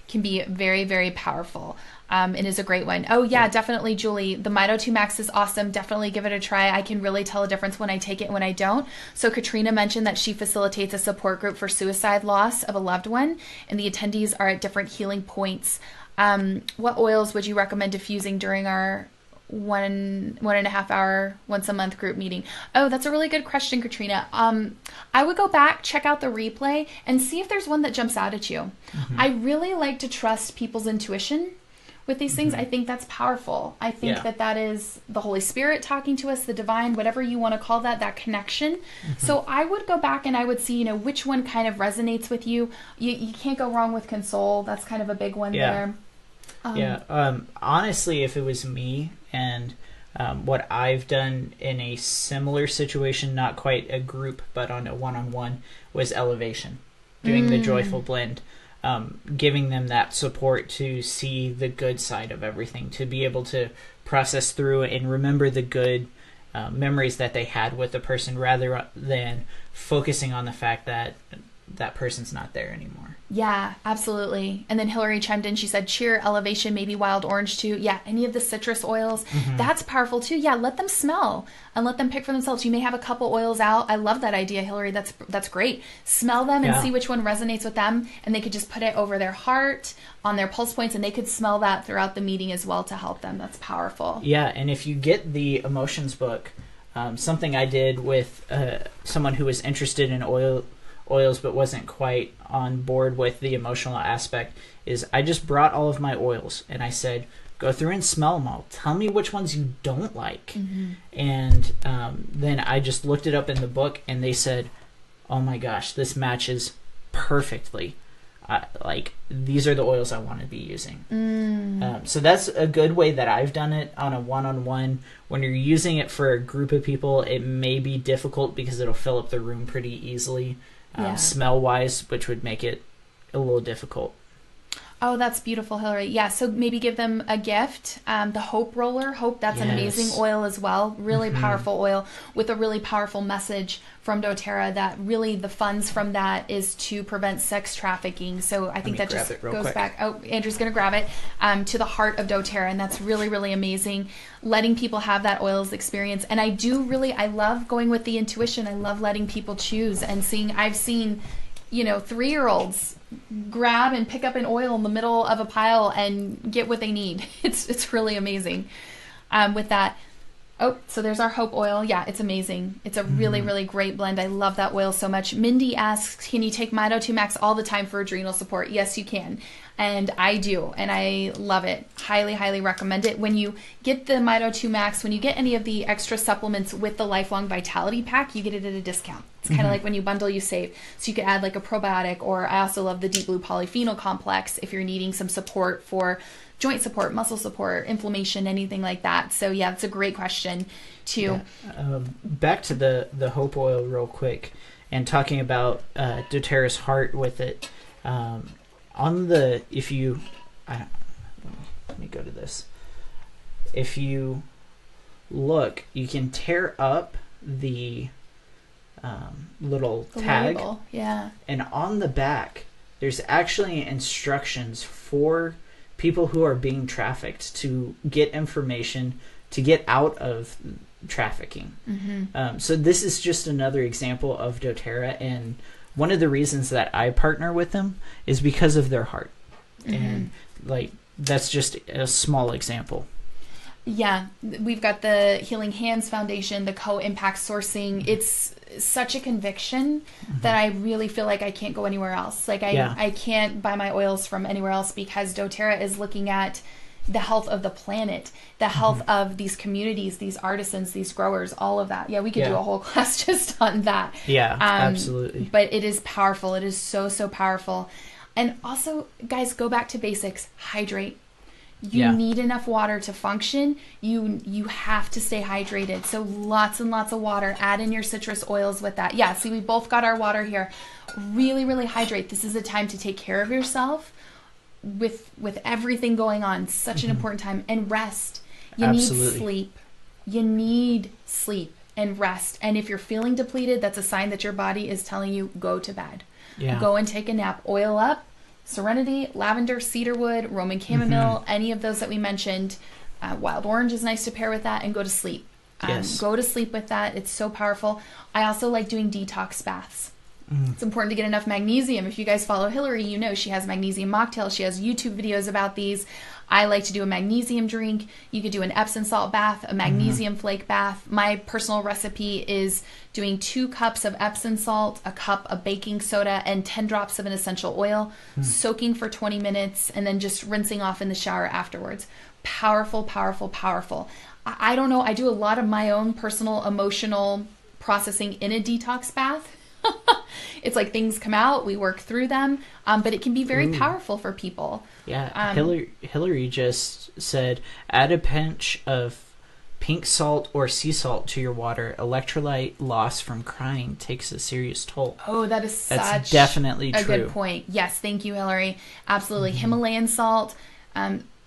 Can be very, very powerful. and is a great one. Oh yeah, definitely, Julie. The Mito 2 Max is awesome. Definitely give it a try. I can really tell a difference when I take it and when I don't. So Katrina mentioned that she facilitates a support group for suicide loss of a loved one, and the attendees are at different healing points. What oils would you recommend diffusing during our 1.5 hour once a month group meeting? Oh, that's a really good question, Katrina. I would go back, check out the replay, and see if there's one that jumps out at you. I really like to trust people's intuition with these things. I think that's powerful. I think that is the Holy Spirit talking to us, the divine, whatever you want to call that connection. So I would go back and I would see, which one kind of resonates with you. You can't go wrong with Console. That's kind of a big one there. Honestly, if it was me and what I've done in a similar situation, not quite a group, but on a one-on-one, was elevation, doing the joyful blend. Giving them that support to see the good side of everything, to be able to process through and remember the good memories that they had with the person, rather than focusing on the fact that that person's not there anymore. Yeah, absolutely. And then Hillary chimed in. She said, cheer, elevation, maybe wild orange too. Yeah, any of the citrus oils. That's powerful too. Yeah, let them smell and let them pick for themselves. You may have a couple oils out. I love that idea, Hillary. That's great. Smell them and see which one resonates with them. And they could just put it over their heart, on their pulse points, and they could smell that throughout the meeting as well to help them. That's powerful. Yeah, and if you get the emotions book, something I did with someone who was interested in oils but wasn't quite on board with the emotional aspect, is I just brought all of my oils and I said, go through and smell them all. Tell me which ones you don't like. And then I just looked it up in the book and they said, oh my gosh, this matches perfectly. Like, these are the oils I want to be using. So that's a good way that I've done it on a one-on-one. When you're using it for a group of people, it may be difficult because it'll fill up the room pretty easily. Smell-wise, which would make it a little difficult. Oh, that's beautiful, Hillary. Yeah, so maybe give them a gift. The Hope Roller. Hope, that's an amazing oil as well. Really powerful oil with a really powerful message from doTERRA that really the funds from that is to prevent sex trafficking. So I think that just goes back. Oh, Andrew's going to grab it to the heart of doTERRA, and that's really, really amazing. Letting people have that oils experience. And I love going with the intuition. I love letting people choose and I've seen 3-year-olds grab and pick up an oil in the middle of a pile and get what they need. It's really amazing. With that, so there's our Hope oil. Yeah, it's amazing. It's a really, really great blend. I love that oil so much. Mindy asks, can you take Mito 2 Max all the time for adrenal support? Yes, you can. And I do, and I love it. Highly, highly recommend it. When you get the Mito 2 Max, when you get any of the extra supplements with the Lifelong Vitality Pack, you get it at a discount. It's kind of like when you bundle, you save. So you could add like a probiotic, or I also love the Deep Blue Polyphenol Complex if you're needing some support for joint support, muscle support, inflammation, anything like that. So yeah, that's a great question too. Back to the Hope oil real quick, and talking about doTERRA's heart with it. Let me go to this. If you look, you can tear up the little tag. Label. Yeah. And on the back, there's actually instructions for people who are being trafficked to get information to get out of trafficking. So this is just another example of doTERRA, and one of the reasons that I partner with them is because of their heart. And that's just a small example. Yeah, we've got the Healing Hands Foundation, the Co-Impact Sourcing. It's such a conviction that I really feel like I can't go anywhere else. Like I can't buy my oils from anywhere else, because doTERRA is looking at the health of the planet, the health of these communities, these artisans, these growers, all of that. Yeah, we could do a whole class just on that. Yeah, absolutely. But it is powerful. It is so, so powerful. And also, guys, go back to basics. Hydrate. You need enough water to function. You have to stay hydrated. So lots and lots of water. Add in your citrus oils with that. Yeah, see, we both got our water here. Really, really hydrate. This is a time to take care of yourself with everything going on. Such an important time. And rest. You need sleep. You need sleep and rest. And if you're feeling depleted, that's a sign that your body is telling you, go to bed. Yeah. Go and take a nap. Oil up. serenity, lavender, cedarwood, Roman chamomile, any of those that we mentioned. Wild orange is nice to pair with that, and go to sleep. Yes. Go to sleep with that. It's so powerful. I also like doing detox baths. It's important to get enough magnesium. If you guys follow Hillary, you know she has magnesium mocktails. She has YouTube videos about these. I like to do a magnesium drink. You could do an Epsom salt bath, a magnesium flake bath. My personal recipe is doing 2 cups of Epsom salt, a cup of baking soda, and 10 drops of an essential oil, soaking for 20 minutes, and then just rinsing off in the shower afterwards. Powerful, powerful, powerful. I don't know. I do a lot of my own personal emotional processing in a detox bath. It's like things come out, we work through them, but it can be very powerful for people. Yeah, Hillary just said, add a pinch of pink salt or sea salt to your water. Electrolyte loss from crying takes a serious toll. Oh, that's such definitely a true. good point. Yes, thank you, Hillary. Absolutely. Himalayan salt,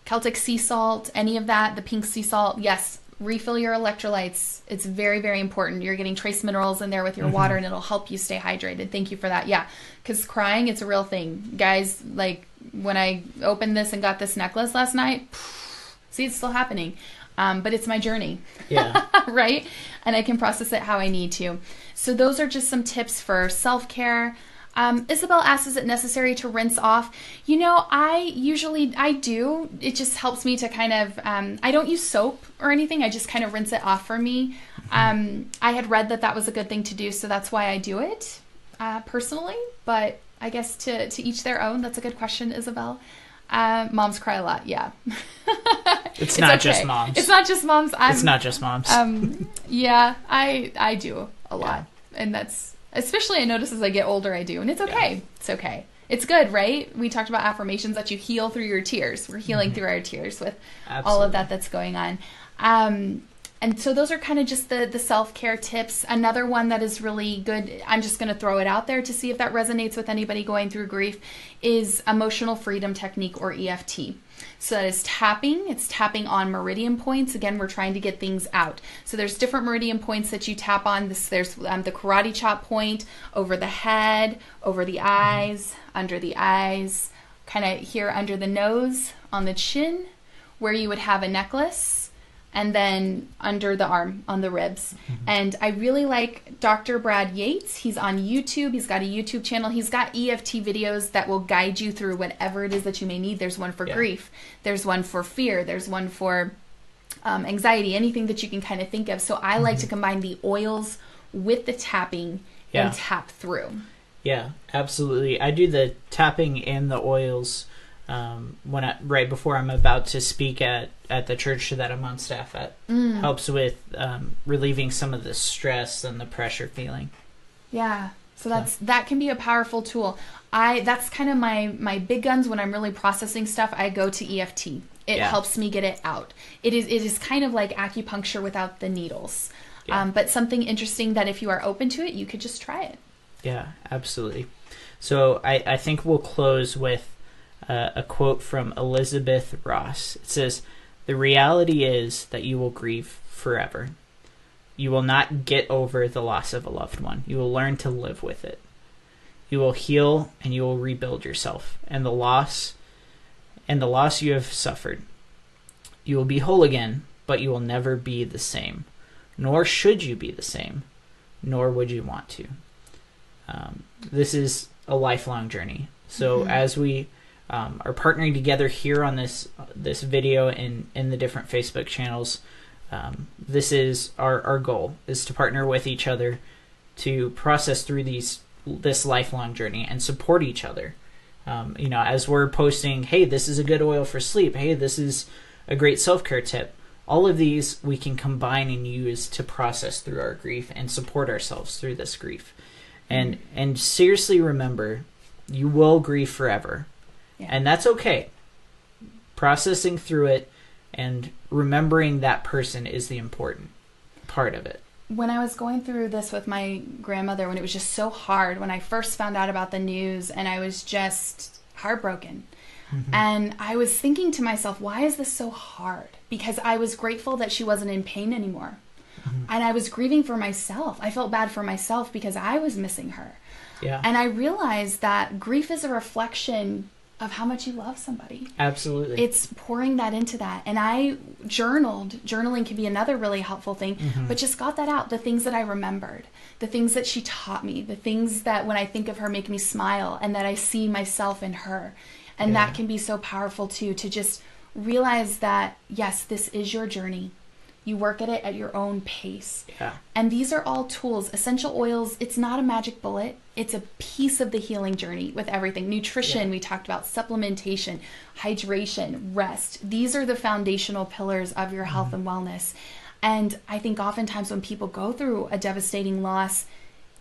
Celtic sea salt, any of that, the pink sea salt, yes. Refill your electrolytes. It's very, very important. You're getting trace minerals in there with your water, and it'll help you stay hydrated. Thank you for that. Yeah, because crying, it's a real thing. Guys, like when I opened this and got this necklace last night, see, it's still happening. But it's my journey. Yeah. Right? And I can process it how I need to. So those are just some tips for self-care. Isabel asks, is it necessary to rinse off? You know, I do. It just helps me to kind of, I don't use soap or anything. I just kind of rinse it off for me. I had read that was a good thing to do, so that's why I do it personally. But I guess to each their own. That's a good question, Isabel. Moms cry a lot, yeah. It's not just moms. It's not just moms. It's not just moms. Yeah, I do a lot. And that's... Especially I notice as I get older, I do. And it's okay. Yeah. It's okay. It's good, right? We talked about affirmations that you heal through your tears. We're healing through our tears with all of that's going on. And so those are kind of just the self-care tips. Another one that is really good, I'm just going to throw it out there to see if that resonates with anybody going through grief, is emotional freedom technique, or EFT. So that is tapping. It's tapping on meridian points. Again, we're trying to get things out. So there's different meridian points that you tap on. There's the karate chop point over the head, over the eyes, under the eyes, kind of here under the nose, on the chin, where you would have a necklace, and then under the arm, on the ribs. And I really like Dr. Brad Yates. He's on YouTube. He's got a YouTube channel. He's got EFT videos that will guide you through whatever it is that you may need. There's one for grief. There's one for fear. There's one for anxiety, anything that you can kind of think of. So I like to combine the oils with the tapping and tap through. Yeah, absolutely. I do the tapping and the oils right before I'm about to speak at the church that I'm on staff at. Helps with relieving some of the stress and the pressure feeling. Yeah, so that can be a powerful tool. That's kind of my big guns when I'm really processing stuff. I go to EFT. It helps me get it out. It is kind of like acupuncture without the needles. But something interesting that if you are open to it, you could just try it. Yeah, absolutely. So I think we'll close with a quote from Elizabeth Ross. It says, "The reality is that you will grieve forever. You will not get over the loss of a loved one. You will learn to live with it. You will heal and you will rebuild yourself. And the loss you have suffered. You will be whole again, but you will never be the same. Nor should you be the same. Nor would you want to." This is a lifelong journey. So as we are partnering together here on this video and in the different Facebook channels, this is our goal, is to partner with each other to process through this lifelong journey and support each other. As we're posting, hey, this is a good oil for sleep, hey, this is a great self-care tip, all of these we can combine and use to process through our grief and support ourselves through this grief. And seriously remember, you will grieve forever. Yeah. And that's okay. Processing through it and remembering that person is the important part of it. When I was going through this with my grandmother, when it was just so hard, when I first found out about the news, and I was just heartbroken. And I was thinking to myself, why is this so hard? Because I was grateful that she wasn't in pain anymore. And I was grieving for myself. I felt bad for myself because I was missing her. Yeah. And I realized that grief is a reflection of how much you love somebody. Absolutely. It's pouring that into that. And I journaled. Journaling can be another really helpful thing, but just got that out. The things that I remembered, the things that she taught me, the things that when I think of her make me smile and that I see myself in her. And that can be so powerful too, to just realize that, yes, this is your journey. You work at it at your own pace. Yeah. And these are all tools. Essential oils, it's not a magic bullet. It's a piece of the healing journey with everything. Nutrition, we talked about, supplementation, hydration, rest. These are the foundational pillars of your health and wellness. And I think oftentimes when people go through a devastating loss,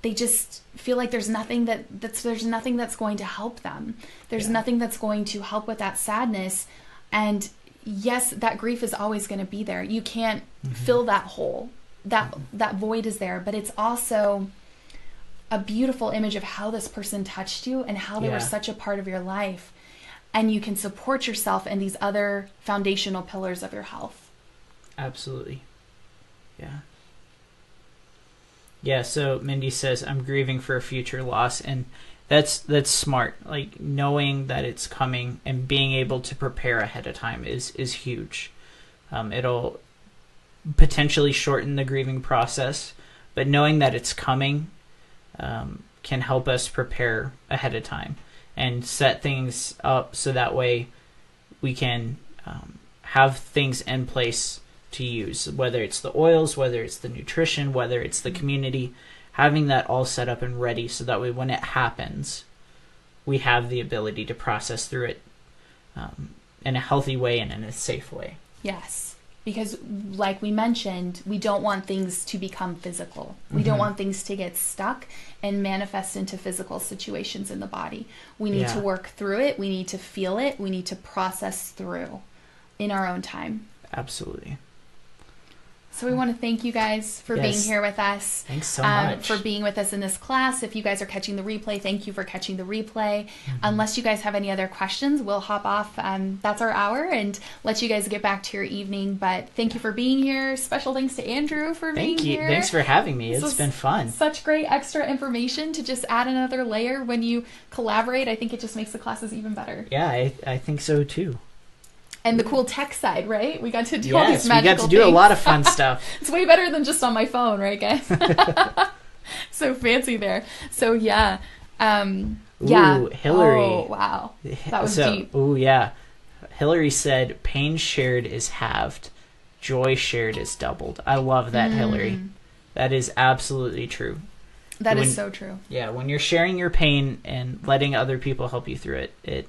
they just feel like there's nothing that's going to help them. There's nothing that's going to help with that sadness. And yes, that grief is always going to be there. You can't fill that hole. That void is there, but it's also a beautiful image of how this person touched you and how they were such a part of your life. And you can support yourself in these other foundational pillars of your health. Absolutely. Yeah. Yeah, so Mindy says, I'm grieving for a future loss, and that's smart. Like, knowing that it's coming and being able to prepare ahead of time is huge. It'll potentially shorten the grieving process, but knowing that it's coming can help us prepare ahead of time and set things up so that way we can have things in place to use, whether it's the oils, whether it's the nutrition, whether it's the community, having that all set up and ready so that way when it happens, we have the ability to process through it in a healthy way and in a safe way. Yes, because like we mentioned, we don't want things to become physical. We don't want things to get stuck and manifest into physical situations in the body. We need to work through it. We need to feel it. We need to process through in our own time. Absolutely. So we want to thank you guys for being here with us. Thanks so much. For being with us in this class. If you guys are catching the replay, thank you for catching the replay. Unless you guys have any other questions, we'll hop off. That's our hour and let you guys get back to your evening. But thank you for being here. Special thanks to Andrew for being here. Thank you. Thanks for having me. It's been fun. Such great extra information to just add another layer when you collaborate. I think it just makes the classes even better. Yeah, I think so too. And the cool tech side, right? We got to do all these magical things. We got to do a lot of fun stuff. It's way better than just on my phone, right, guys? So fancy there. So, yeah. Ooh, Hillary. Oh, wow. That was deep. Ooh, yeah. Hillary said, pain shared is halved. Joy shared is doubled. I love that, Hillary. That is absolutely true. That is so true. Yeah, when you're sharing your pain and letting other people help you through it,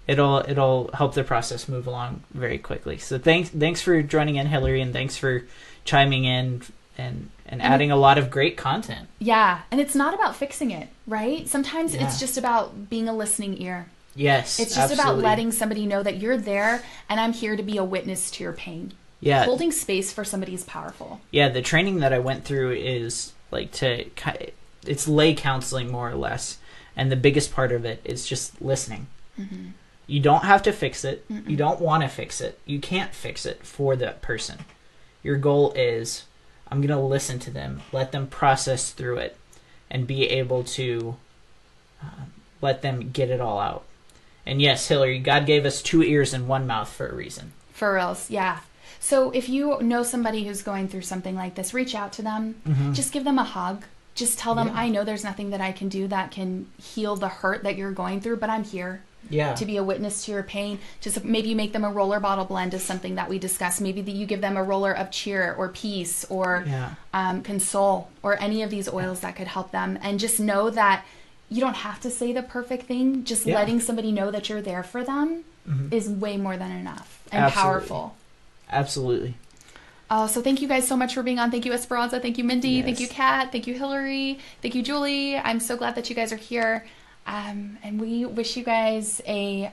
it'll help the process move along very quickly. So thanks for joining in, Hillary, and thanks for chiming in and adding a lot of great content. Yeah, and it's not about fixing it, right? Sometimes it's just about being a listening ear. Yes, it's just about letting somebody know that you're there and I'm here to be a witness to your pain. Yeah, holding space for somebody is powerful. Yeah, the training that I went through is it's lay counseling more or less, and the biggest part of it is just listening. You don't have to fix it. You don't want to fix it. You can't fix it for that person. Your goal is, I'm going to listen to them, let them process through it, and be able to let them get it all out. And yes, Hillary, God gave us 2 ears and 1 mouth for a reason. For reals, yeah. So if you know somebody who's going through something like this, reach out to them. Just give them a hug. Just tell them, I know there's nothing that I can do that can heal the hurt that you're going through, but I'm here. To be a witness to your pain. Just maybe you make them a roller bottle blend is something that we discussed. Maybe that you give them a roller of cheer or peace or console or any of these oils that could help them. And just know that you don't have to say the perfect thing. Just letting somebody know that you're there for them is way more than enough and powerful. Absolutely. So thank you guys so much for being on. Thank you, Esperanza. Thank you, Mindy. Thank you, Kat. Thank you, Hillary. Thank you, Julie. I'm so glad that you guys are here. And we wish you guys a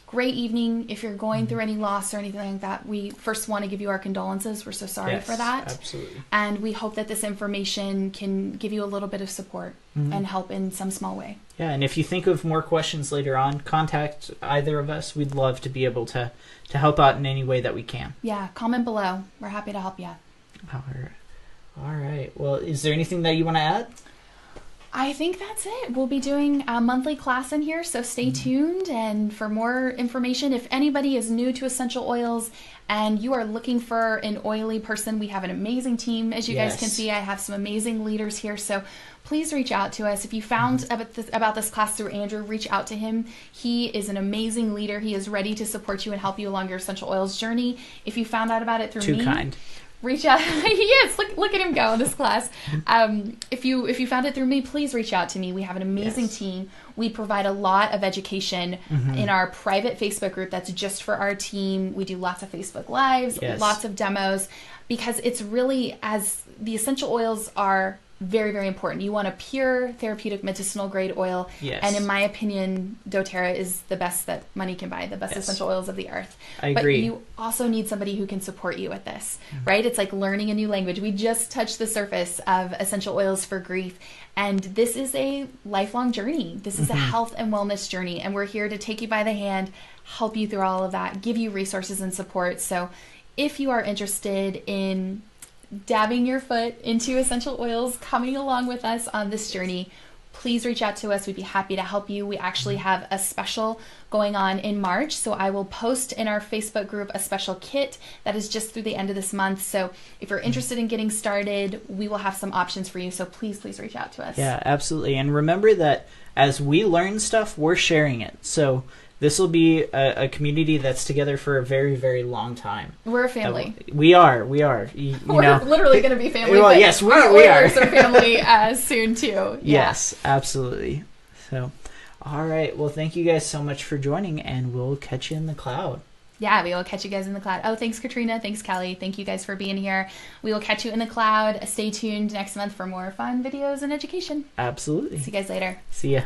great evening. If you're going through any loss or anything like that, we first want to give you our condolences. We're so sorry for that. Absolutely. And we hope that this information can give you a little bit of support and help in some small way. Yeah, and if you think of more questions later on, contact either of us. We'd love to be able to help out in any way that we can. Yeah, comment below. We're happy to help you. All right. Well, is there anything that you want to add? I think that's it. We'll be doing a monthly class in here, so stay tuned. And for more information, if anybody is new to essential oils and you are looking for an oily person, we have an amazing team. As you guys can see, I have some amazing leaders here. So please reach out to us. If you found about this class through Andrew, reach out to him. He is an amazing leader. He is ready to support you and help you along your essential oils journey. If you found out about it through me, too kind. Reach out. He is. Look at him go in this class. If you found it through me, please reach out to me. We have an amazing team. We provide a lot of education in our private Facebook group that's just for our team. We do lots of Facebook Lives, lots of demos, because it's really, as the essential oils are very, very important. You want a pure therapeutic medicinal grade oil. Yes. And in my opinion, doTERRA is the best that money can buy, the best essential oils of the earth. I agree. But you also need somebody who can support you with this, right? It's like learning a new language. We just touched the surface of essential oils for grief. And this is a lifelong journey. This is a health and wellness journey. And we're here to take you by the hand, help you through all of that, give you resources and support. So if you are interested in dabbing your foot into essential oils, coming along with us on this journey, please reach out to us. We'd be happy to help you. We actually have a special going on in March, so I will post in our Facebook group a special kit that is just through the end of this month. So if you're interested in getting started, we will have some options for you. So please reach out to us. Yeah, absolutely. And remember that as we learn stuff, we're sharing it. So this will be a community that's together for a very, very long time. We're a family. We are. You we're know, literally going to be family. Well, yes, we are. Our family soon too. Yeah. Yes, absolutely. So, all right. Well, thank you guys so much for joining, and we'll catch you in the cloud. Yeah, we will catch you guys in the cloud. Oh, thanks, Katrina. Thanks, Kelly. Thank you guys for being here. We will catch you in the cloud. Stay tuned next month for more fun videos and education. Absolutely. See you guys later. See ya.